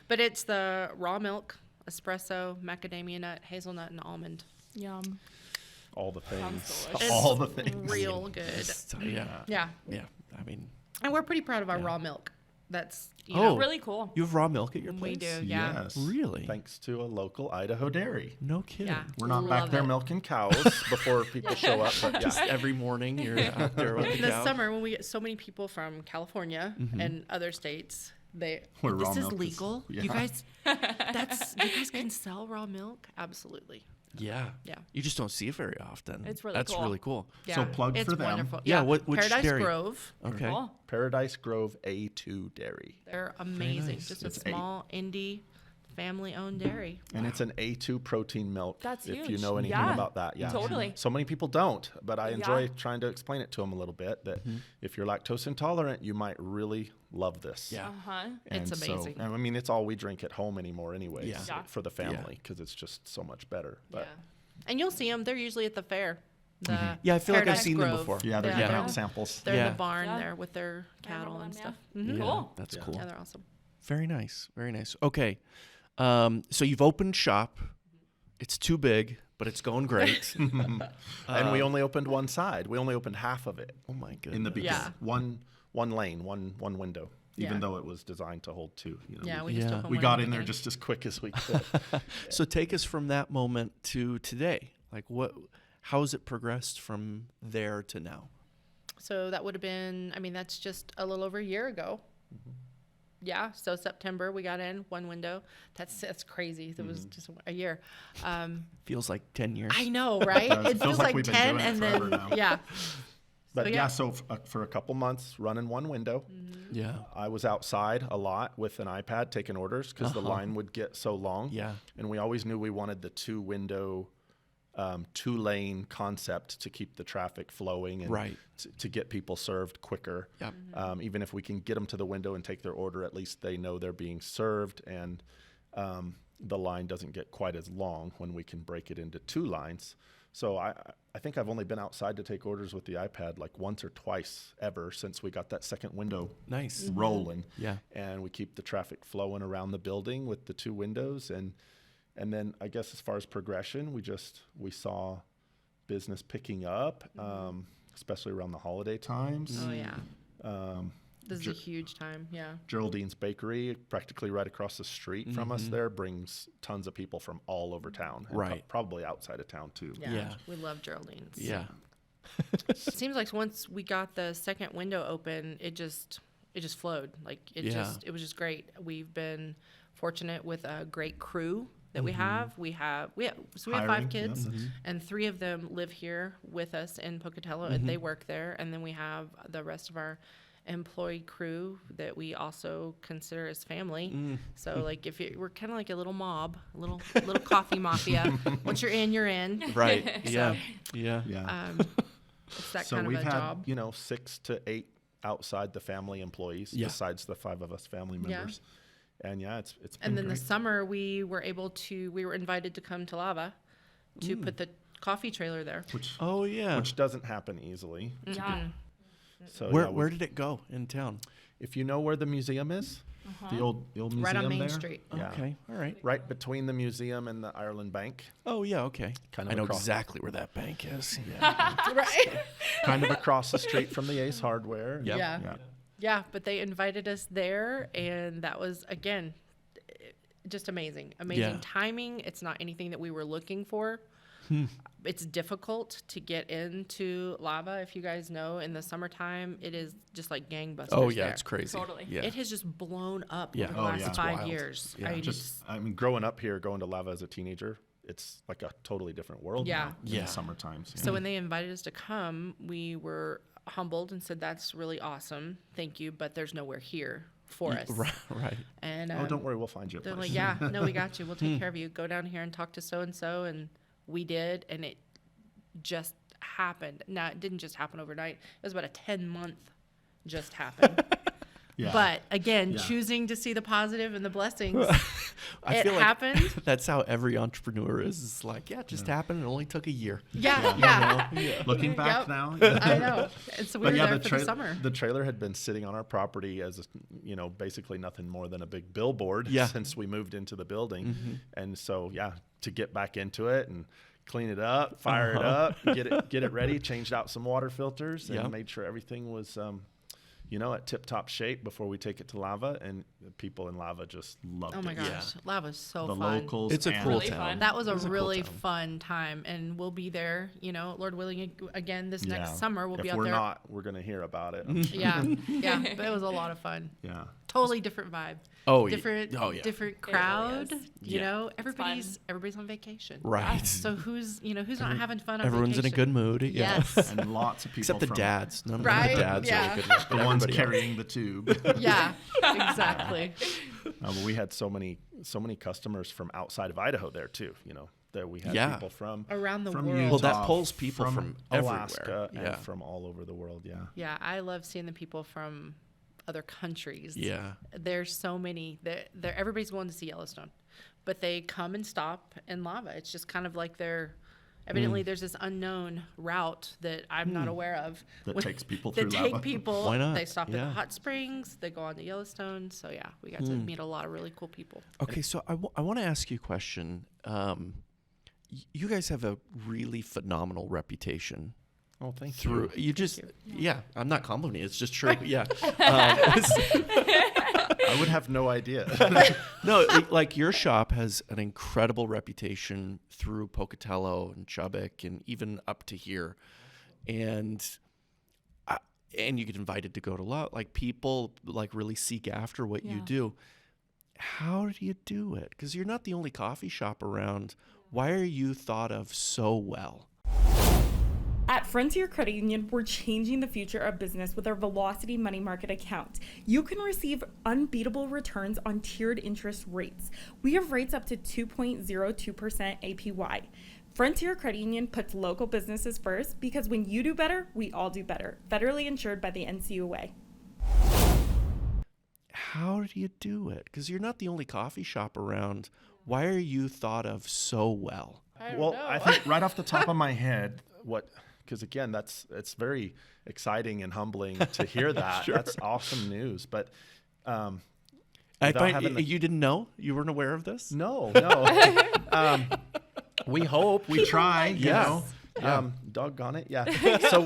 but it's the raw milk, espresso, macadamia nut, hazelnut, and almond. Yum. All the things. delicious. All the things. Real good. So, yeah. Yeah. Yeah. I mean, And we're pretty proud of our raw milk. That's, Oh. Really cool. you have raw milk at your place? we do. Yeah. Yes. Really? Thanks to a local Idaho dairy. No kidding. Yeah. We're not Love back there it. milking cows before people show up, but Just yeah. every morning you're out there with In the the cow. summer, when we get so many people from California and other states, Where this raw is milk is- legal. yeah. You guys, you guys can sell raw milk. Absolutely. Yeah. Yeah. You just don't see it very often. It's really That's cool. really cool. Yeah. So plug it's for them. wonderful. Yeah, which Paradise dairy? Grove. Okay. Cool. Paradise Grove A2 Dairy. They're amazing. nice. Just It's a small indie family-owned dairy. And it's an A2 protein milk. That's if you huge. know anything Yeah. about that. Yeah. Totally. So many people don't, but I enjoy Yeah. trying to explain it to them a little bit that if you're lactose intolerant, you might really love this. Yeah. Uh-huh. It's And amazing. So, I mean, it's all we drink at home anymore anyways Yeah. Yeah. for the family because it's just so much better. But Yeah. And you'll see them. They're usually at the fair. The Yeah, I feel like I've Paradise seen them Grove. before. yeah, they're Yeah. giving Yeah. out samples. They're in Yeah. the barn Yeah. there with their I remember cattle and them, stuff. yeah. Mhm. Yeah, Cool. That's Yeah. cool. Yeah, they're awesome. Very nice. Very nice. Okay. So you've opened shop. It's too big, but it's going great. And we only opened one side. We only opened half of it Oh my goodness. in the beginning. Yeah. One lane, one window. Even Yeah. though it was designed to hold two. Yeah, we we just Yeah. opened we one got the in there beginning. just as quick as we could. So take us from that moment to today. Like how has it progressed from there to now? So that would have been, that's just a little over a year ago. Yeah, so September we got in one window. That's crazy. That was just a year. Feels like 10 years. I know, right? does. It feels like we've been 10 doing it and forever then now. yeah. But So, yeah, yeah. so for a couple months running one window, Yeah. I was outside a lot with an iPad taking orders because the line would get so long. Yeah. And we always knew we wanted the two window, 2-lane concept to keep the traffic flowing and Right. to get people served quicker. Yep. Even if we can get them to the window and take their order, at least they know they're being served and the line doesn't get quite as long when we can break it into 2 lines. So I think I've only been outside to take orders with the iPad like once or twice ever since we got that second window Nice. rolling. Yeah. And we keep the traffic flowing around the building with the 2 windows. And then I guess as far as progression, we saw business picking up, especially around the holiday times. Oh yeah. This is Ju- a huge time. Yeah. Geraldine's Bakery, practically right across the street from us there, brings tons of people from all over town. And Right. probably outside of town too. Yeah. Yeah. We love Geraldine's. Yeah. It seems like once we got the second window open, it just flowed. Like it was just great. We've been fortunate with a great crew that we have. We have 5 Hiring, kids, yeah. and 3 of them live here with us in Pocatello, and they work there. And then we have the rest of our employee crew that we also consider as family. So like we're kind of like a little mob, a little coffee mafia. Once you're in, you're in. Right. Yeah. Yeah. Yeah. It's that So kind of we've a had, job. 6 to 8 outside the family employees Yeah. besides the 5 of us family Yeah. members. And yeah, it's been And then great. the summer we were invited to come to Lava to put the coffee trailer there. Oh yeah. Which doesn't happen easily. Yeah. So Where yeah, where did it go in town? if you know where the museum is, the old museum Right on Main there, Street. Yeah. Okay. All right. Right between the museum and the Ireland Bank, Oh yeah. Okay. Kind of I know across- exactly where that bank is. Yeah. Right. kind of across the street from the Ace Hardware. Yep. Yeah. Yeah. Yeah, but they invited us there, and that was, again, just amazing. Amazing Yeah. timing. It's not anything that we were looking for. It's difficult to get into Lava. If you guys know, in the summertime, it is just like gangbusters. Oh yeah. there. It's crazy. Totally. Yeah. It has just blown up Yeah. over the Oh, last yeah. It's 5 wild. years. Yeah. I mean, I mean, growing up here, going to Lava as a teenager, it's like a totally different world Yeah. now in Yeah. the summer times. So when they invited us to come, we were humbled and said, "That's really awesome, thank you, but there's nowhere here for us." Right. And Oh, don't worry, we'll find you a they're place. like, "Yeah, no, we got you. We'll take care of you. Go down here and talk to so and so." And we did, and it just happened. Now, it didn't just happen overnight. It was about a 10-month just happened. Yeah. But again, Yeah. choosing to see the positive and the blessings, I it feel like happened. that's how every entrepreneur is. It's like, yeah, it just happened. It only took a year. Yeah. Looking back Yep. now, I know. And so we were there for the summer. the trailer had been sitting on our property as basically nothing more than a big billboard Yeah. since we moved into the building, and so to get back into it and clean it up, fire it up, get it ready, changed out some water filters, and Yep. made sure everything was at tip-top shape before we take it to Lava, and the people in Lava just loved it. Oh my gosh, Yeah. Lava's so The fun. locals. It's a and- cool Really town. fun. That was a It's a cool really town. fun time, and we'll be there. Lord willing, again this Yeah. next summer we'll If be out we're there. not, we're gonna hear about it. Yeah, but it was a lot of fun. Yeah. Totally different vibe. Oh, different, yeah. Oh, yeah. different really crowd. is. Yeah. Everybody's on vacation. Right. So who's not having fun on Everyone's in a vacation? good mood. Yeah. Yes. And lots of people Except the from dads. None of Right? the dads are Yeah. in a good mood, the but ones everybody else. carrying the tube. Yeah. Exactly. But we had so many customers from outside of Idaho there too. That we had Yeah. people from Around the from world. Well, that Utah, pulls people from Alaska everywhere. and Yeah. from all over the world. Yeah. Yeah, I love seeing the people from other countries. Yeah. There's so many. Everybody's going to see Yellowstone, but they come and stop in Lava. It's just kind of like evidently there's this unknown route that I'm not aware of. That takes people that through take Lava. people. Why not? They stop at Yeah. the hot springs. They go on to Yellowstone. So yeah, we got to meet a lot of really cool people. Okay, so I want to ask you a question. You guys have a really phenomenal reputation. Oh, thank Through you. you just you. yeah, I'm not complimenting. It's just true. Yeah. I would have no idea. No, like your shop has an incredible reputation through Pocatello and Chubbuck and even up to here, and you get invited to go to a lot. Like people like really seek after what you Yeah. do. How do you do it? Because you're not the only coffee shop around. Why are you thought of so well? At Frontier Credit Union, we're changing the future of business with our Velocity Money Market account. You can receive unbeatable returns on tiered interest rates. We have rates up to 2.02% APY. Frontier Credit Union puts local businesses first because when you do better, we all do better. Federally insured by the NCUA. How do you do it? Because you're not the only coffee shop around. Why are you thought of so well? I think right off the top of my head, because again, it's very exciting and humbling to hear that. Sure. That's awesome news. But I without find having the- you didn't know? You weren't aware of this? no. We hope, we try, you Yes. know. Yeah. Doggone it, yeah. So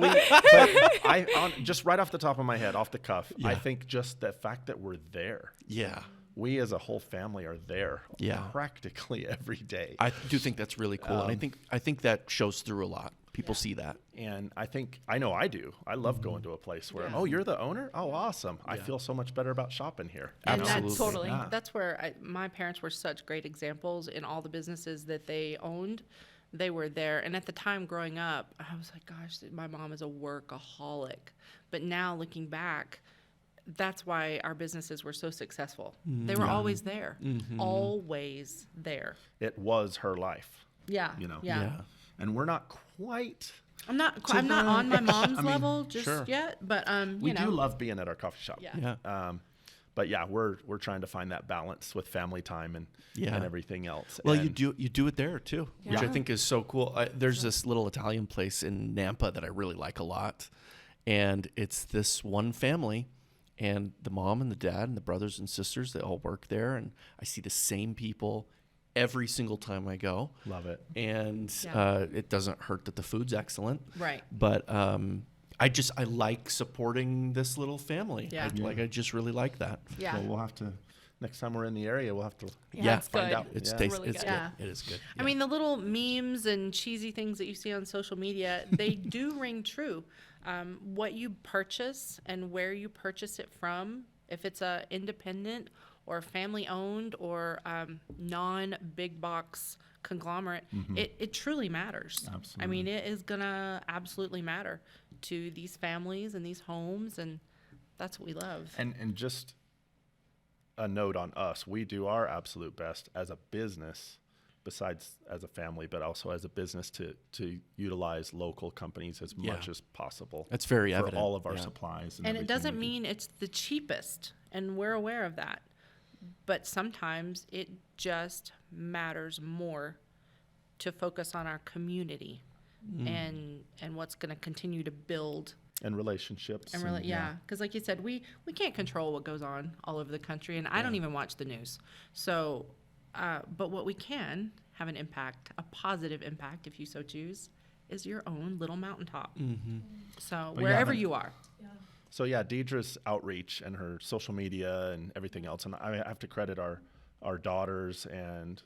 just right off the top of my head, off the cuff, I Yeah. think just the fact that we're there, Yeah. we as a whole family are there, Yeah. practically every day. I do think that's really cool, and I think that shows through a lot. People see that. And I know I do. I love going to a place where, oh, you're the owner? Oh, awesome. I feel so much better about shopping here. And Absolutely. that's Totally. Yeah. That's where my parents were such great examples in all the businesses that they owned. They were there. And at the time growing up, I was like, gosh, my mom is a workaholic. But now looking back, that's why our businesses were so successful. They were always there. Always there. It was her life, Yeah. you know. Yeah. And we're not quite. I'm not To on my mom's I mean, level just sure. yet, but We do love being at our coffee shop. Yeah. Yeah. But yeah, we're trying to find that balance with family time and everything else. Well, And you do it there too, which I Yeah. think is so cool. There's this little Italian place in Nampa that I really like a lot, and it's this one family, and the mom and the dad and the brothers and sisters, they all work there, and I see the same people every single time I go. love it. And Yeah. it doesn't hurt that the food's excellent. Right. But I like supporting this little family. Yeah. I just really like that. Yeah. So we'll have to, next time we're in the area, we'll have to Yeah, it's find good. out. It's Yeah. tasty. Really It's good. good. Yeah. It is good. I mean, the little memes and cheesy things that you see on social media, they do ring true. What you purchase and where you purchase it from, if it's a independent or family owned or non-big box conglomerate, it truly matters. Absolutely. I mean, it is gonna absolutely matter to these families and these homes, and that's what we love. And just a note on us, we do our absolute best as a business, besides as a family, but also as a business to utilize local companies as much as possible. That's very for evident. all of our Yeah. supplies. And it everything doesn't we do. mean it's the cheapest, and we're aware of that. But sometimes it just matters more to focus on our community and what's going to continue to build. And relationships. And really, yeah, because like you said, we can't control what goes on all over the country, and I don't even watch the news. So, but what we can have an impact, a positive impact, if you so choose, is your own little mountaintop. So But wherever but- you are. So yeah, Deidra's outreach and her social media and everything else, and I have to credit our daughters and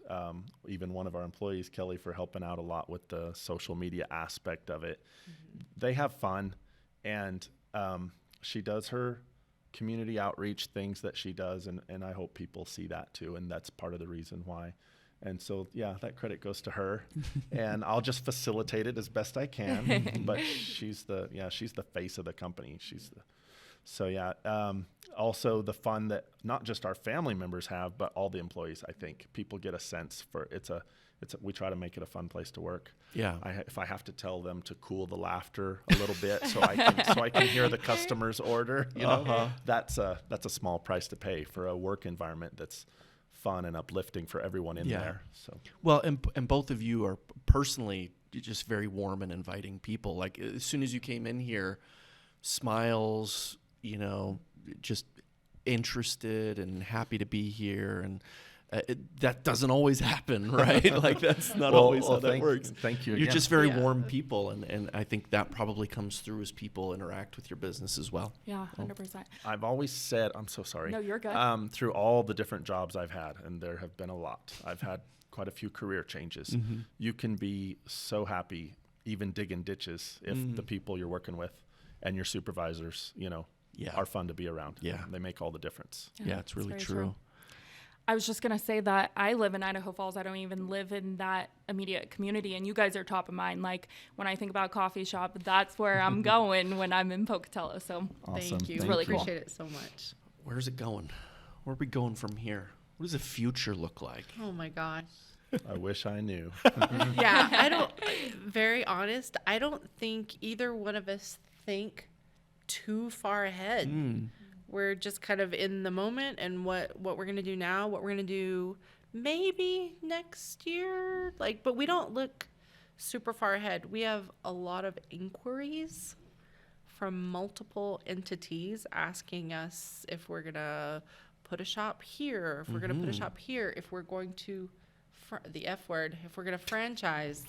even one of our employees, Kelly, for helping out a lot with the social media aspect of it. They have fun, and she does her community outreach things that she does, and I hope people see that too, and that's part of the reason why. And so, yeah, that credit goes to her, and I'll just facilitate it as best I can. But she's the face of the company. Also the fun that not just our family members have, but all the employees. I think people get a sense for we try to make it a fun place to work. Yeah. If I have to tell them to cool the laughter a little bit, so I can hear the customer's order, that's a small price to pay for a work environment that's fun and uplifting for everyone in there. So Well, and both of you are personally just very warm and inviting people. Like as soon as you came in here, smiles, just interested and happy to be here. And that doesn't always happen, right? Like that's not always how that works. Thank you. You're again. just very warm people. And I think that probably comes through as people interact with your business as well. Yeah, 100%. I've always said, I'm so sorry. No, you're good. Through all the different jobs I've had, and there have been a lot, I've had quite a few career changes. You can be so happy, even digging ditches, if the people you're working with and your supervisors, are fun to be around. Yeah. They make all the difference. Yeah, it's really very true. I was just going to say that I live in Idaho Falls. I don't even live in that immediate community, and you guys are top of mind. Like when I think about coffee shop, that's where I'm going when I'm in Pocatello. So Awesome. Thank you. It's really cool. Appreciate it so much. Where's it going? Where are we going from here? What does the future look like? Oh my God. I wish I knew. Yeah, very honest, I don't think either one of us think too far ahead. We're just kind of in the moment and what we're going to do now, what we're going to do maybe next year. But we don't look super far ahead. We have a lot of inquiries from multiple entities asking us if we're going to put a shop here, if we're going to put a shop here, if we're going to the F word, if we're going to franchise.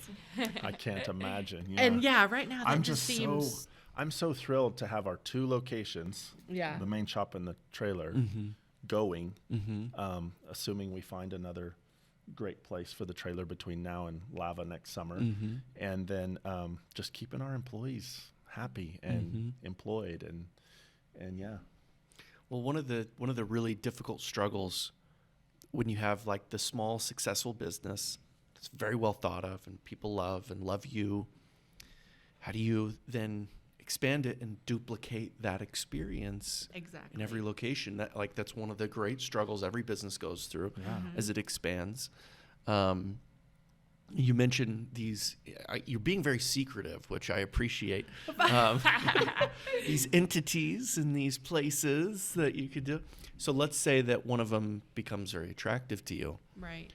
I can't imagine. And right now that just seems... I'm so thrilled to have our two locations, Yeah. the main shop and the trailer, going, assuming we find another great place for the trailer between now and Lava next summer. And then just keeping our employees happy and employed. And yeah. Well, one of the really difficult struggles when you have like the small successful business that's very well thought of and people love you, how do you then expand it and duplicate that experience Exactly. in every location? That's one of the great struggles every business goes through as it expands. You mentioned you're being very secretive, which I appreciate. These entities and these places that you could do. So let's say that one of them becomes very attractive to you. Right.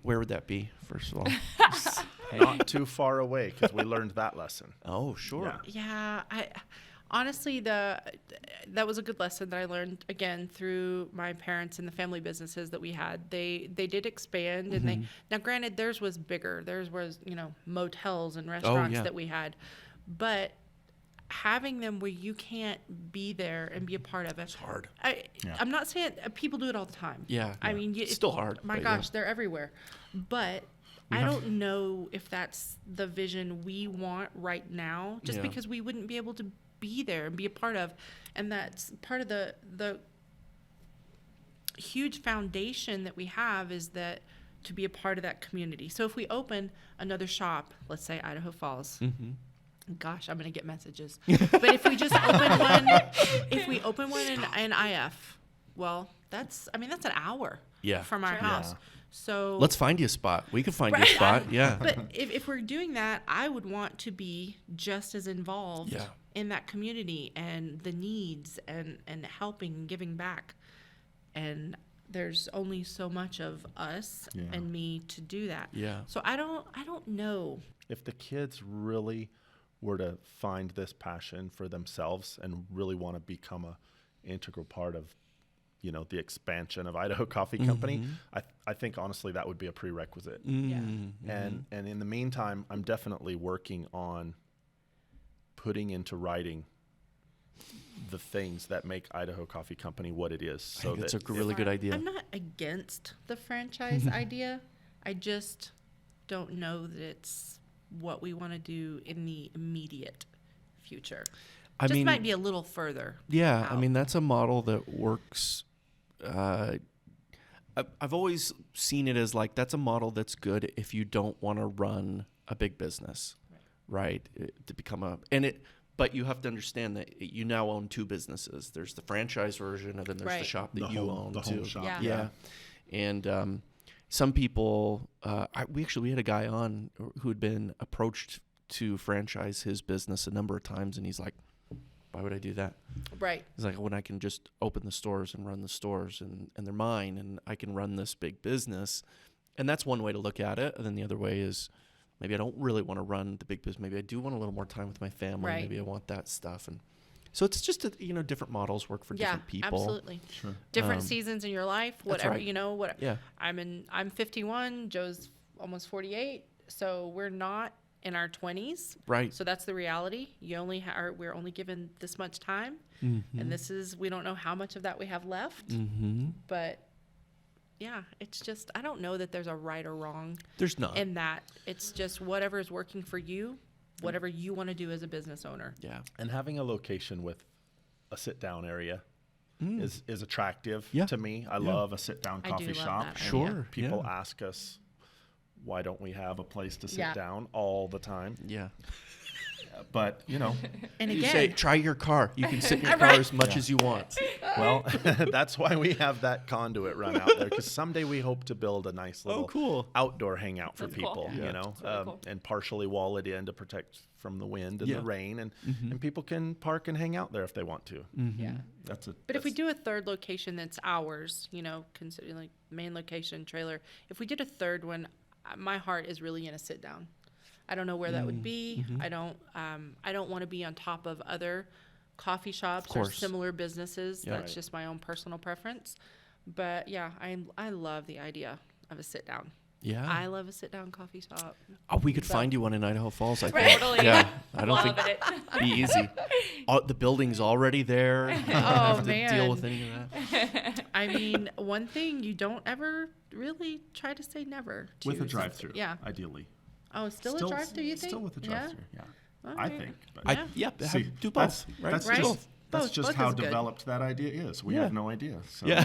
Where would that be, first of all? Not too far away, because we learned that lesson. Oh, sure. Yeah, I honestly that was a good lesson that I learned again through my parents and the family businesses that we had. They did expand, and now granted theirs was bigger. Theirs was motels and restaurants that we had, but having them where you can't be there and be a part of it. It's hard. I'm not saying people do it all the time. Yeah. I mean, it's still hard. My but gosh, they're everywhere. But I don't know if that's the vision we want right now, just because we wouldn't be able to be there and be a part of. And that's part of the huge foundation that we have is that to be a part of that community. So if we open another shop, let's say Idaho Falls, gosh, I'm going to get messages. But if we just open one in IF, well, that's an hour from our house. So Let's find you a spot. We can find you a spot. Yeah. But if we're doing that, I would want to be just as involved in that community and the needs and helping and giving back. And there's only so much of us and me to do that. Yeah. So I don't know. If the kids really were to find this passion for themselves and really want to become a integral part of, the expansion of Idaho Coffee Company, I think honestly that would be a prerequisite. And in the meantime, I'm definitely working on putting into writing the things that make Idaho Coffee Company what it is. So that's a really good idea. I'm not against the franchise idea. I just don't know that it's what we want to do in the immediate future. I mean, might be a little further. Yeah, out. I mean, that's a model that works. I've always seen it as like that's a model that's good if you don't want to run a big business, right? To become but you have to understand that you now own two businesses. There's the franchise version, and then there's the shop that you own the too. home shop. Yeah. And some people, we had a guy on who had been approached to franchise his business a number of times, and he's like, why would I do that? Right. He's like, when I can just open the stores and run the stores and they're mine and I can run this big business. And that's one way to look at it. And then the other way is maybe I don't really want to run the big business. Maybe I do want a little more time with my family. Right. Maybe I want that stuff. And so it's just, different models work for different people. Absolutely. Sure. Different seasons in your life, whatever, right. Yeah. I'm 51, Joe's almost 48. So we're not in our 20s. Right. So that's the reality. We're only given this much time. And we don't know how much of that we have left. But yeah, it's just, I don't know that there's a right or wrong. There's not. In that it's just whatever is working for you, whatever you want to do as a business owner. Yeah. And having a location with a sit-down area is attractive to me. I love a sit-down I coffee do love shop. that. Sure. People ask us, why don't we have a place to sit Yeah. down all the time? Yeah. But, And You again, say, try your car. You can sit in your car as much as you want. well, that's why we have that conduit run out there, because someday we hope to build a nice little cool. outdoor hangout for That's cool. people, Yeah. That's really cool. and partially wall it in to protect from the wind and the rain, and people can park and hang out there if they want to. yeah. But if we do a third location that's ours, considering like main location, trailer, if we did a third one, my heart is really in a sit down. I don't know where that would be. I don't want to be on top of other coffee shops or similar businesses. Yeah. That's just my own personal preference. But yeah, I love the idea of a sit down. Yeah. I love a sit down coffee shop. Oh, we could find you one in Idaho Falls, I think. Totally. Yeah. I don't Love think it. it'd be easy. The building's already there. You don't have to deal with any of that. I mean, one thing you don't ever really try to say never to. with a drive-through, Yeah. ideally. Oh, still a drive-through, you think? Still with a drive-through, yeah. All I right. think. But Yeah. Do both. Right? That's Right. just, that's Both- just both how is good. developed that idea is. We Yeah. have no idea. So. Yeah.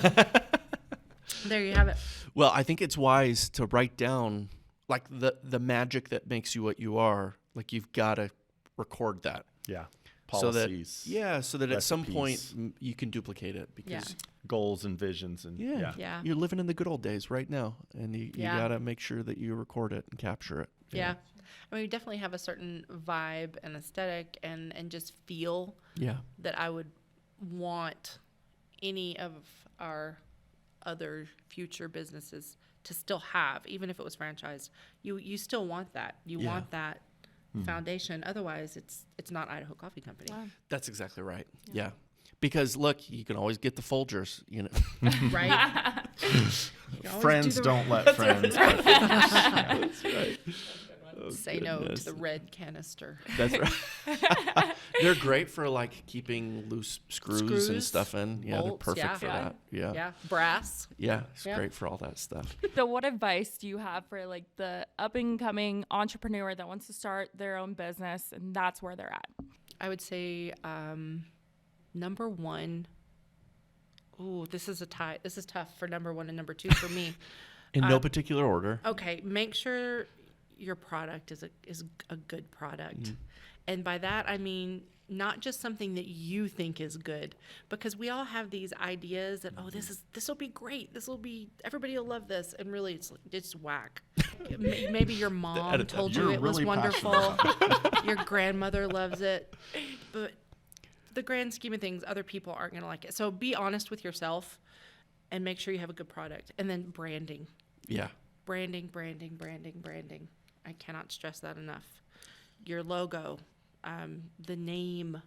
There you have it. Well, I think it's wise to write down like the magic that makes you what you are. Like you've got to record that. Yeah. So that, Policies, so that at some point recipes. you can duplicate it because goals and visions, and Yeah. you're living in the good old days right now, and you Yeah. got to make sure that you record it and capture it. Yeah. I mean, we definitely have a certain vibe and aesthetic and just feel Yeah. that I would want any of our other future businesses to still have, even if it was franchised. You still want that. You Yeah. want that foundation. Otherwise, it's not Idaho Coffee Company. Wow. That's exactly right. Yeah. Because look, you can always get the Folgers, Right? You can always friends do the- don't let friends. That's right. say no goodness. to the red canister. That's right. They're great for like keeping loose screws and Screws, stuff in. Yeah, bolts, they're perfect yeah. for Yeah. that. Yeah. Yeah, brass. It's Yeah. great for all that stuff. So what advice do you have for like the up and coming entrepreneur that wants to start their own business and that's where they're at? I would say number one. Ooh, this is a tie. This is tough for number one and number two for me. In no particular order. Okay, make sure your product is a good product. And by that, I mean not just something that you think is good, because we all have these ideas that, oh, this will be great. Everybody will love this. And really it's whack. Maybe your mom told you You're it was really wonderful. Your grandmother loves it. But the grand scheme of things, other people aren't going to like it. So be honest with yourself and make sure you have a good product. And then branding. Yeah. Branding. I cannot stress that enough. Your logo, the name,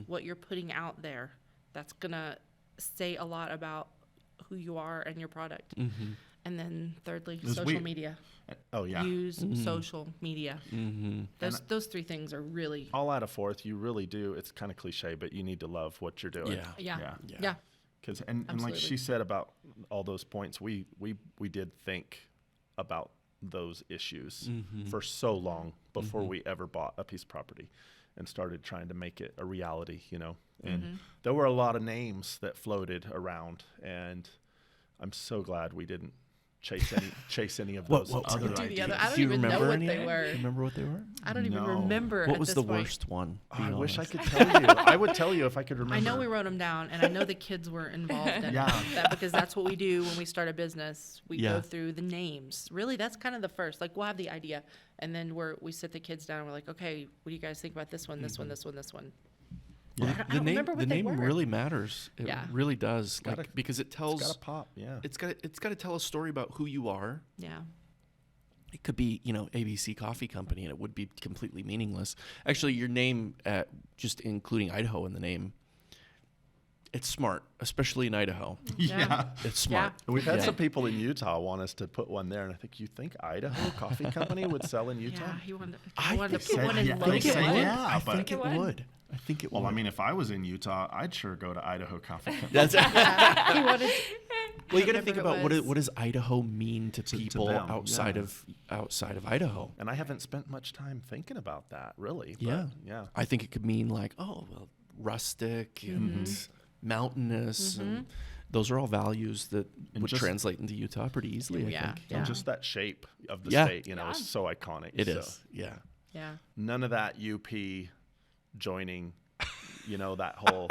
what you're putting out there, that's going to say a lot about who you are and your product. And then thirdly, social media. Oh, yeah. Use social media. Those three things are really... I'll add a fourth. You really do. It's kind of cliche, but you need to love what you're doing. Yeah. Because and like she said about all those points, we did think about those issues for so long before we ever bought a piece of property and started trying to make it a reality, you know. And there were a lot of names that floated around, and I'm so glad we didn't chase any of those other ideas. I don't Do you even know remember what any? they were. Do you remember what they were? I don't even No. remember. What at was this the point. worst one? I Be wish I honest. could tell you. I would tell you if I could remember. I know we wrote them down, and I know the kids were involved in Yeah. that, because that's what we do when we start a business. We Yeah. go through the names. Really, that's kind of the first. Like, we'll have the idea, and then we sit the kids down, and we're like, okay, what do you guys think about this one, this one, this one, this one? Well, I don't remember what the they name were. really matters. It Yeah. really does. gotta- Like, because it tells It's got to pop. Yeah. it's got to tell a story about who you are. Yeah. It could be, ABC Coffee Company, and it would be completely meaningless. Actually, your name, just including Idaho in the name, it's smart, especially in Idaho. Yeah. It's smart. And we've had Yeah. some people in Utah want us to put one there, and I think, you think Idaho Coffee Company would sell in Utah? Yeah, he wanted I to think put one in yeah, I Logan. think it Say would. yeah, I but- think it would. I think it Well, would. I mean, if I was in Utah, I'd sure go to Idaho Coffee Company. That's Yeah, he wanted. well, you got to whatever think it about was. what does Idaho mean to people them, outside yeah. of Idaho. And I haven't spent much time thinking about that, really. But Yeah. yeah. I think it could mean like, oh, well, rustic and mountainous, and those are all values that And would just- translate into Utah pretty easily. I Yeah. think And just that shape of the Yeah. state, is so iconic. it so is. Yeah. Yeah. None of that UP joining, that whole.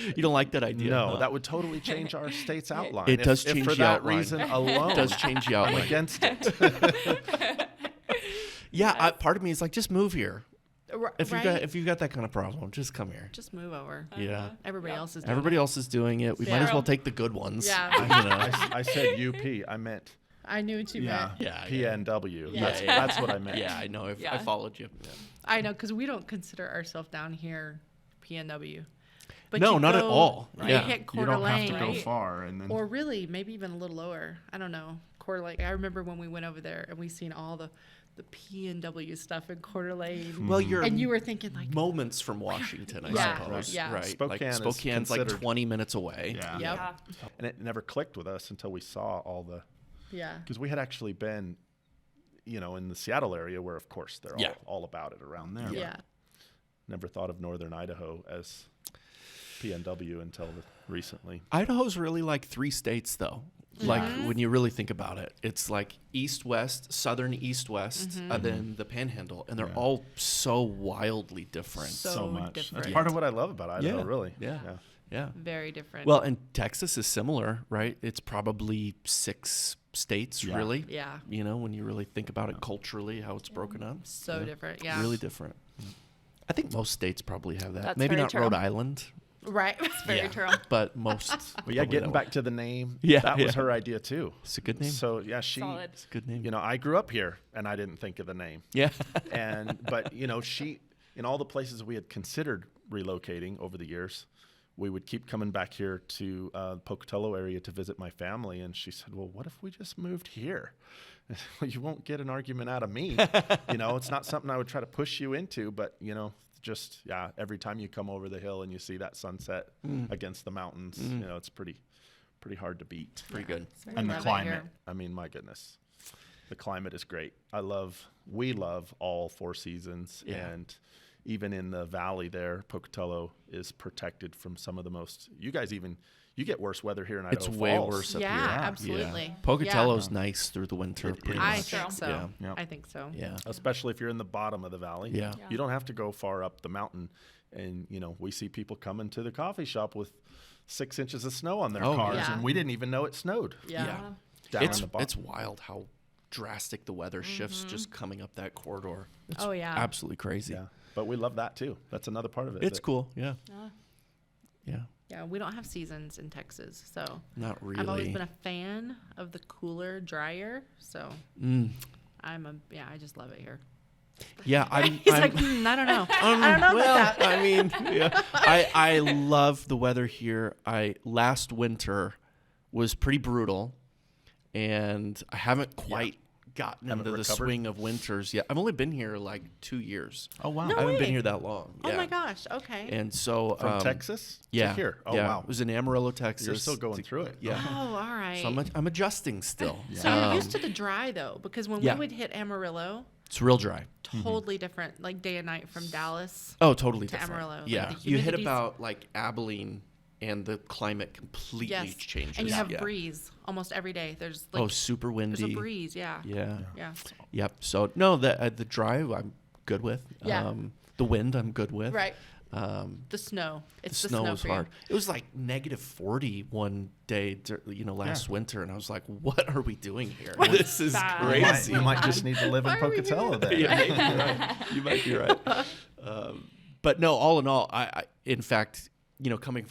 You don't like that idea? No, huh? that would totally change our state's outline. It does if change for the that outline. reason alone. It does change the I'm outline. against it. Yeah, part of me is like, just move here. If Right? you've got that kind of problem, just come here. Just move over. Yeah. Everybody else is doing Everybody else is doing it. We might as well take the good ones. Yeah. I said UP. I meant I knew what you meant. Yeah, PNW. Yeah. That's what I meant. Yeah, I know. I Yeah. followed you. I know, because we don't consider ourselves down here PNW. But No, you not at go- all. You Yeah. hit You Coeur don't have to d'Alene, go far, and then or really maybe even a little lower. I don't know. Coeur d'Alene. I remember when we went over there and we seen all the PNW stuff in Coeur d'Alene. Well, you're And you were thinking like, moments from Washington, I Yeah, suppose. yeah. Right. Spokane like is Spokane's like considered- 20 minutes away. yeah. yep, Yeah. And it never clicked with us until we saw all the, yeah, because we had actually been, in the Seattle area where, of course, they're Yeah. all about it around there. yeah. Never thought of Northern Idaho as PNW until recently. Idaho's really like 3 states, though. Like when you really think about it, it's like east-west, southern east-west, and then the Panhandle, and they're Yeah. all so wildly different. So much. different. That's part of what I love about Idaho, Yeah. really. Yeah. Yeah. Very different. Well, and Texas is similar, right? It's probably 6 states, Yeah. really. yeah, When you really think about it culturally, how it's broken up. so different. Yeah, Really different. I think most states probably have that. That's Maybe very not true. Rhode Island, right. Very Yeah. true. but most. But yeah, probably getting that back way. to the name, Yeah, that was yeah. her idea too. It's a good name. So yeah, she, Solid. It's a good name. I grew up here and I didn't think of the name. Yeah. But she, in all the places we had considered relocating over the years, we would keep coming back here to the Pocatello area to visit my family. And she said, well, what if we just moved here? I said, well, you won't get an argument out of me. It's not something I would try to push you into, but just, every time you come over the hill and you see that sunset against the mountains, it's pretty hard to beat. Pretty good. And the Love it climate. here. I mean, my goodness, the climate is great. We love all 4 seasons, Yeah. and even in the valley there, Pocatello is protected from some of the most. You guys you get worse weather here in Idaho It's Falls. way worse up Yeah, here. absolutely. Pocatello's nice through the winter. It pretty is. I much. think so. Yeah. Yeah. I think so. Yeah. Especially if you're in the bottom of the valley. Yeah. You don't have to go far up the mountain. And, we see people coming to the coffee shop with 6 inches of snow on their Oh, cars, yeah. and we didn't even know it snowed. Yeah. Down It's in the bottom. it's wild how drastic the weather shifts just coming up that corridor. It's Oh, yeah. absolutely crazy. Yeah. But we love that too. That's another part of it. It's that- cool. Yeah. Yeah. Yeah. Yeah, we don't have seasons in Texas, so Not really. I've always been a fan of the cooler, drier. So I just love it here. Yeah, He's like, I don't know. I don't know well, about that. I mean, yeah. I love the weather here. Last winter was pretty brutal, and I haven't quite gotten Haven't into the recovered? swing of winters yet. I've only been here like 2 years. Oh, wow. No I haven't way. been here that long. Oh yeah. my gosh. Okay. And so From Texas yeah, to here. Oh, yeah. wow. It was in Amarillo, Texas. You're still going through it. Yeah. Oh, all right. So I'm adjusting still. So you're used to the dry though, because when yeah. we would hit Amarillo, It's real dry. totally different, like day and night from Dallas. Oh, totally To different. Amarillo, like Yeah, the you hit humidity's- about like Abilene, and the climate completely Yes. changes. And you have yeah. breeze almost every day. There's like super there's windy. a breeze. Yeah. Yeah. Yeah. Yep. So no, the drive I'm good with. Yeah. The wind I'm good with. Right. The The snow. It's the snow snow was for you. hard. It was like -40 one day, last winter, and I was like, "What are we doing here? This is bad. crazy." You might just need to live in Why are we Pocatello then. Yeah, maybe you're right. You might be right. But no, all in all, I in fact,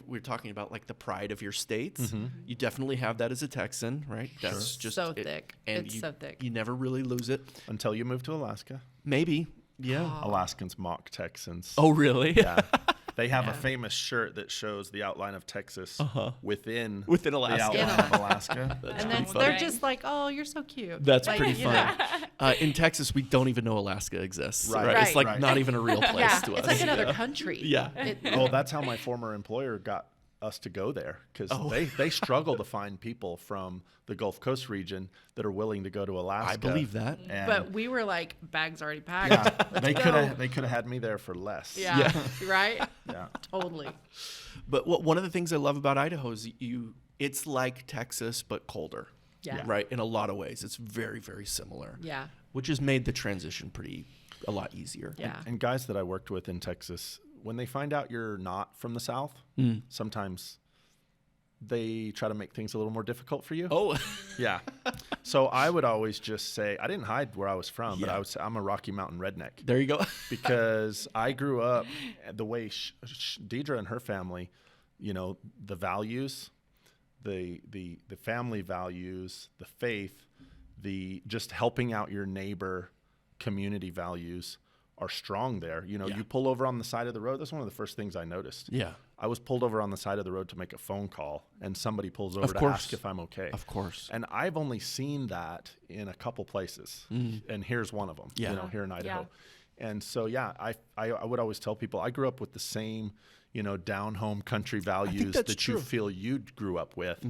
we're talking about like the pride of your states. You definitely have that as a Texan, right? That's just So thick. It's so thick. You never really lose it. Until you move to Alaska. Maybe, yeah. Alaskans mock Texans. Oh, really? Yeah. They have a famous shirt that shows the outline of Texas within Alaska. the outline of Alaska. And then they're just like, "Oh, you're so cute." That's Like, pretty you fun. know. In Texas, we don't even know Alaska exists. Right. Right. It's Right. like not even a real place Yeah, to us. it's like another Yeah. country. Yeah. Well, that's how my former employer got us to go there, because they struggle to find people from the Gulf Coast region that are willing to go to Alaska. I believe that. And But we were like, bags already packed. yeah, they go. could have had me there for less. Yeah. Right? Yeah. Totally. But one of the things I love about Idaho is it's like Texas but colder. Yeah. Right. In a lot of ways, it's very, very similar. Yeah. Which has made the transition a lot easier. Yeah. And guys that I worked with in Texas, when they find out you're not from the South, sometimes they try to make things a little more difficult for you. Oh. Yeah. So I would always just say, I didn't hide where I was from, but Yeah. I would say I'm a Rocky Mountain redneck. There you go. Because I grew up the way Deidra and her family, the values, the family values, the faith, the just helping out your neighbor, community values are strong there. You pull over on the side of the road. That's one of the first things I noticed. Yeah. I was pulled over on the side of the road to make a phone call, and somebody pulls over to course. ask if I'm okay. Of course. And I've only seen that in a couple places, and here's one of them. Yeah. Here in Idaho. And so, I would always tell people I grew up with the same, down home country values that's that true. you feel you grew up with.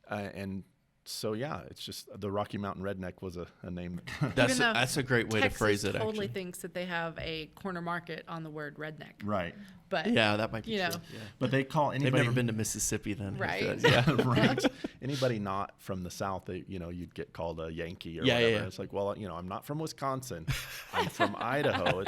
And so, it's just the Rocky Mountain Redneck was a name. That's Even though that's a great way Texas to phrase it. totally Actually. thinks that they have a corner market on the word redneck. Right. But Yeah, that might be You true. know. Yeah. But they call They've anybody. never been to Mississippi then. Right. Yeah. Right. Anybody not from the South, you'd get called a Yankee or Yeah, whatever. yeah. It's like, well, I'm not from Wisconsin. I'm from Idaho.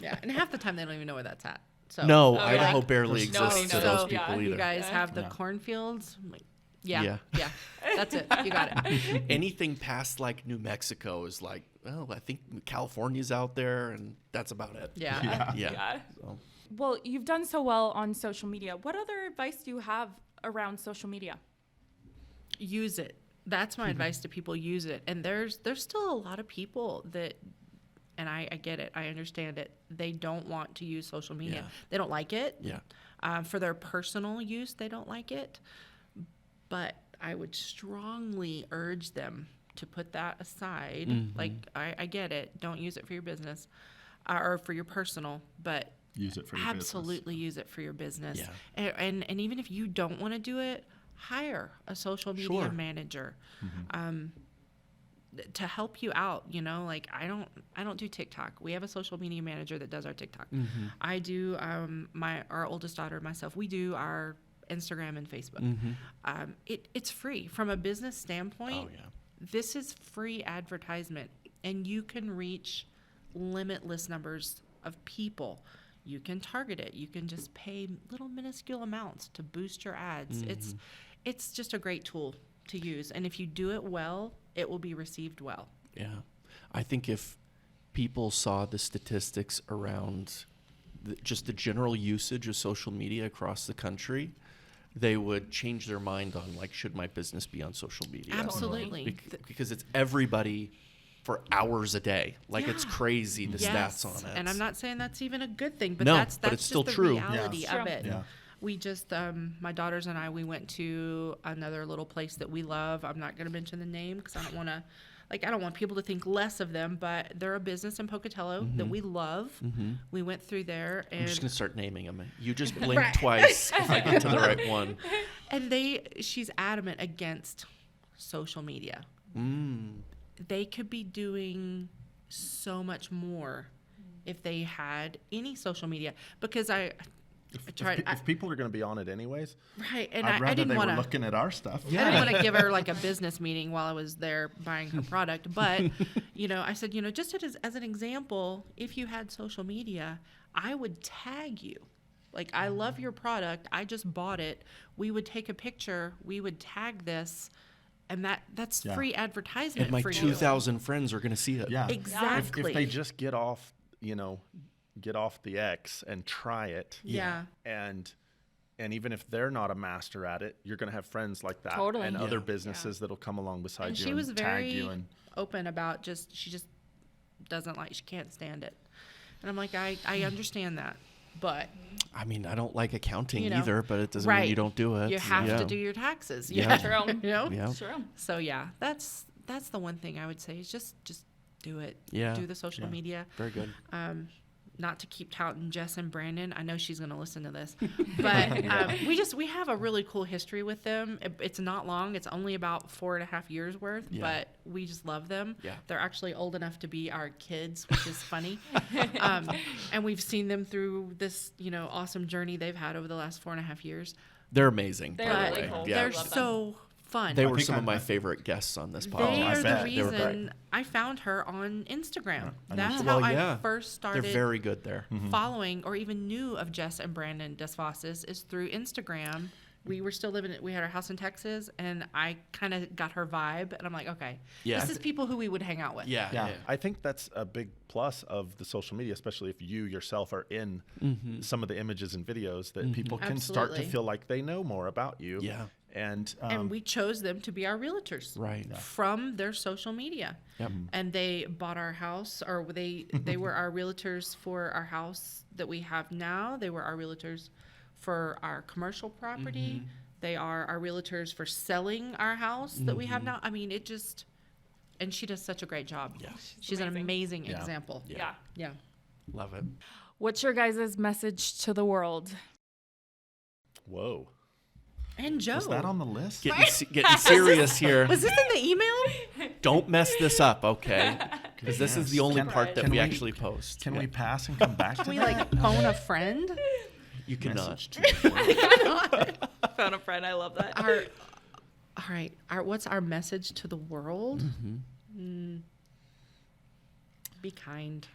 yeah, and half the time they don't even know where that's at. So No, Oh, Idaho yeah. barely Nobody exists to knows. those So, people yeah. either. you guys Yeah. have the cornfields. I'm like, yeah, Yeah. that's it. You got it. Anything past like New Mexico is like, well, I think California's out there, and that's about it. Yeah. Yeah. Yeah. So, Well, you've done so well on social media. What other advice do you have around social media? Use it. That's my advice to people. Use it. And there's still a lot of people that, and I get it. I understand it. They don't want to use social media. Yeah. They don't like it. yeah. For their personal use, they don't like it. But I would strongly urge them to put that aside. Like, I get it. Don't use it for your business or for your personal, but Use it for your business. absolutely use it for your business. Yeah. And even if you don't want to do it, hire a social media Sure. manager. to help you out, you know, like I don't do TikTok. We have a social media manager that does our TikTok. I do our oldest daughter and myself, we do our Instagram and Facebook. It's free from a business standpoint. This is free advertisement, and you can reach limitless numbers of people. You can target it. You can just pay little minuscule amounts to boost your ads. It's just a great tool to use, and if you do it well, it will be received well. Yeah. I think if people saw the statistics around just the general usage of social media across the country, they would change their mind on, like, should my business be on social media? Absolutely. Because it's everybody for hours a day. Like, it's crazy, the stats on it. And I'm not saying that's even a good thing, but No, that's but it's just still the true. reality of it. Yeah. We just, my daughters and I, we went to another little place that we love. I'm not going to mention the name because I don't want people to think less of them, but they're a business in Pocatello that we love. We went through there, and I'm just going to start naming them. You just blink twice if I get to the right one. And she's adamant against social media. They could be doing so much more if they had any social media, because If people are going to be on it anyways, right, and I'd rather I didn't they want were to. looking at our stuff. I didn't want to give her like a business meeting while I was there buying her product, but I said, just as an example, if you had social media, I would tag you. Like, I love your product. I just bought it. We would take a picture. We would tag this, and that's free advertisement And my for you. 2,000 friends are going to see it. Yeah, Exactly. If they just get off the X and try it. Yeah. And even if they're not a master at it, you're going to have friends like that Totally. and Yeah. other businesses that'll come along beside And you she and was tag very you. And open about she just doesn't she can't stand it. And I'm like, I understand that, but I mean, I don't like accounting You know, either, but it doesn't mean you don't do it. you have to do your taxes. Yeah. True. Yeah. True. So yeah, that's the one thing I would say is just do it. Yeah. Do the social media. Very good. Not to keep touting Jess and Brandon. I know she's going to listen to this, but we have a really cool history with them. It's not long. It's only about 4.5 years worth, but we just love them. Yeah. They're actually old enough to be our kids, which is funny. And we've seen them through this, awesome journey they've had over the last 4.5 years. They're amazing. They're by the really way. cool. Yeah. They're love them. so fun. They were think some of I- my favorite guests on this They podcast. are the bet. They were great. reason I found her on Instagram. I That's know. how Well, yeah. I first They're started very good there. following or even knew of Jess and Brandon Desfosses is through Instagram. We were still we had our house in Texas, and I kind of got her vibe, and I'm like, okay, Yeah. this is people who we would hang out with. Yeah. I think that's a big plus of the social media, especially if you yourself are in some of the images and videos that people can start to Absolutely. feel like they know more about you. Yeah. And, And we chose them to be our realtors. Right. From their social media. Yep. And they bought our house, or they were our realtors for our house that we have now. They were our realtors for our commercial property. They are our realtors for selling our house that we have now. I mean, and she does such a great job. Yeah. She's an amazing Yeah. example. Yeah. Yeah. Love it. What's your guys' message to the world? whoa. And Joe. Was that on the list? Getting serious here. Was this in the email? Don't mess this up, okay? Because this is the only Can- part that can we we- actually post. Can Yeah. we pass and come back to Can we that? phone a friend? You cannot. Message to the world. Found a friend. I love that. All right. What's our message to the world? Be kind.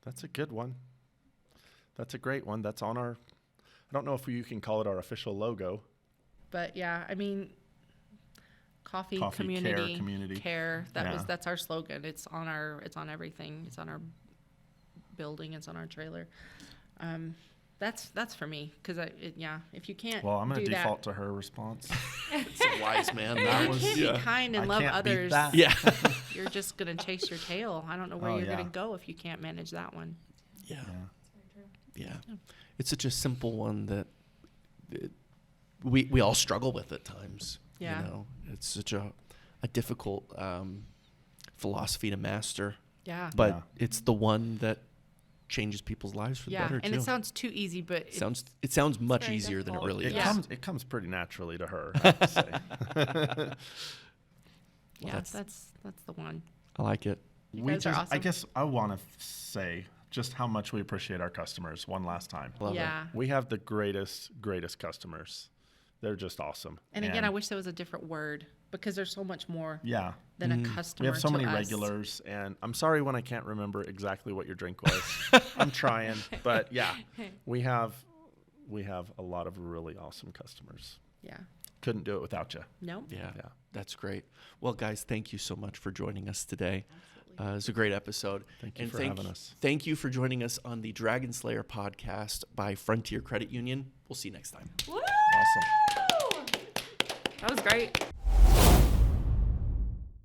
That's a good one. That's a great one. That's on our, I don't know if you can call it our official logo. But yeah, I mean, coffee Care, community, community. care. Yeah. That's our slogan. It's on everything. It's on our building. It's on our trailer. That's for me because if you can't, Well, I'm going do to that, default to her response. It's a wise man. If That you was can't be kind and I love can't beat others. that. yeah. You're just gonna chase your tail. I don't know where Oh, you're yeah. gonna go if you can't manage that one. Yeah. Yeah. It's such a simple one that we all struggle with at times. Yeah. You know, it's such a difficult philosophy to master, Yeah. but Yeah. it's the one that changes people's lives for the Yeah. better And too. it sounds too easy, but It sounds much very easier than it difficult. really It is. Yeah. comes pretty naturally to her, I have to say. yeah, that's- that's the one. I like it. You guys are I awesome. guess I want to say just how much we appreciate our customers one last time. Love Yeah. We have the greatest customers. They're just awesome. And again, I wish there was a different word because there's so much more Yeah. than a customer. We have so to many us. regulars, and I'm sorry when I can't remember exactly what your drink was. I'm trying, but yeah, we have a lot of really awesome customers. Yeah. Couldn't do it without you. No. Yeah, Yeah. that's great. Well, guys, thank you so much for joining us today. It's a great episode. Thank you for having us. Thank you for joining us on the Dragon Slayer podcast by Frontier Credit Union. We'll see you next time. Woo! Awesome. That was great.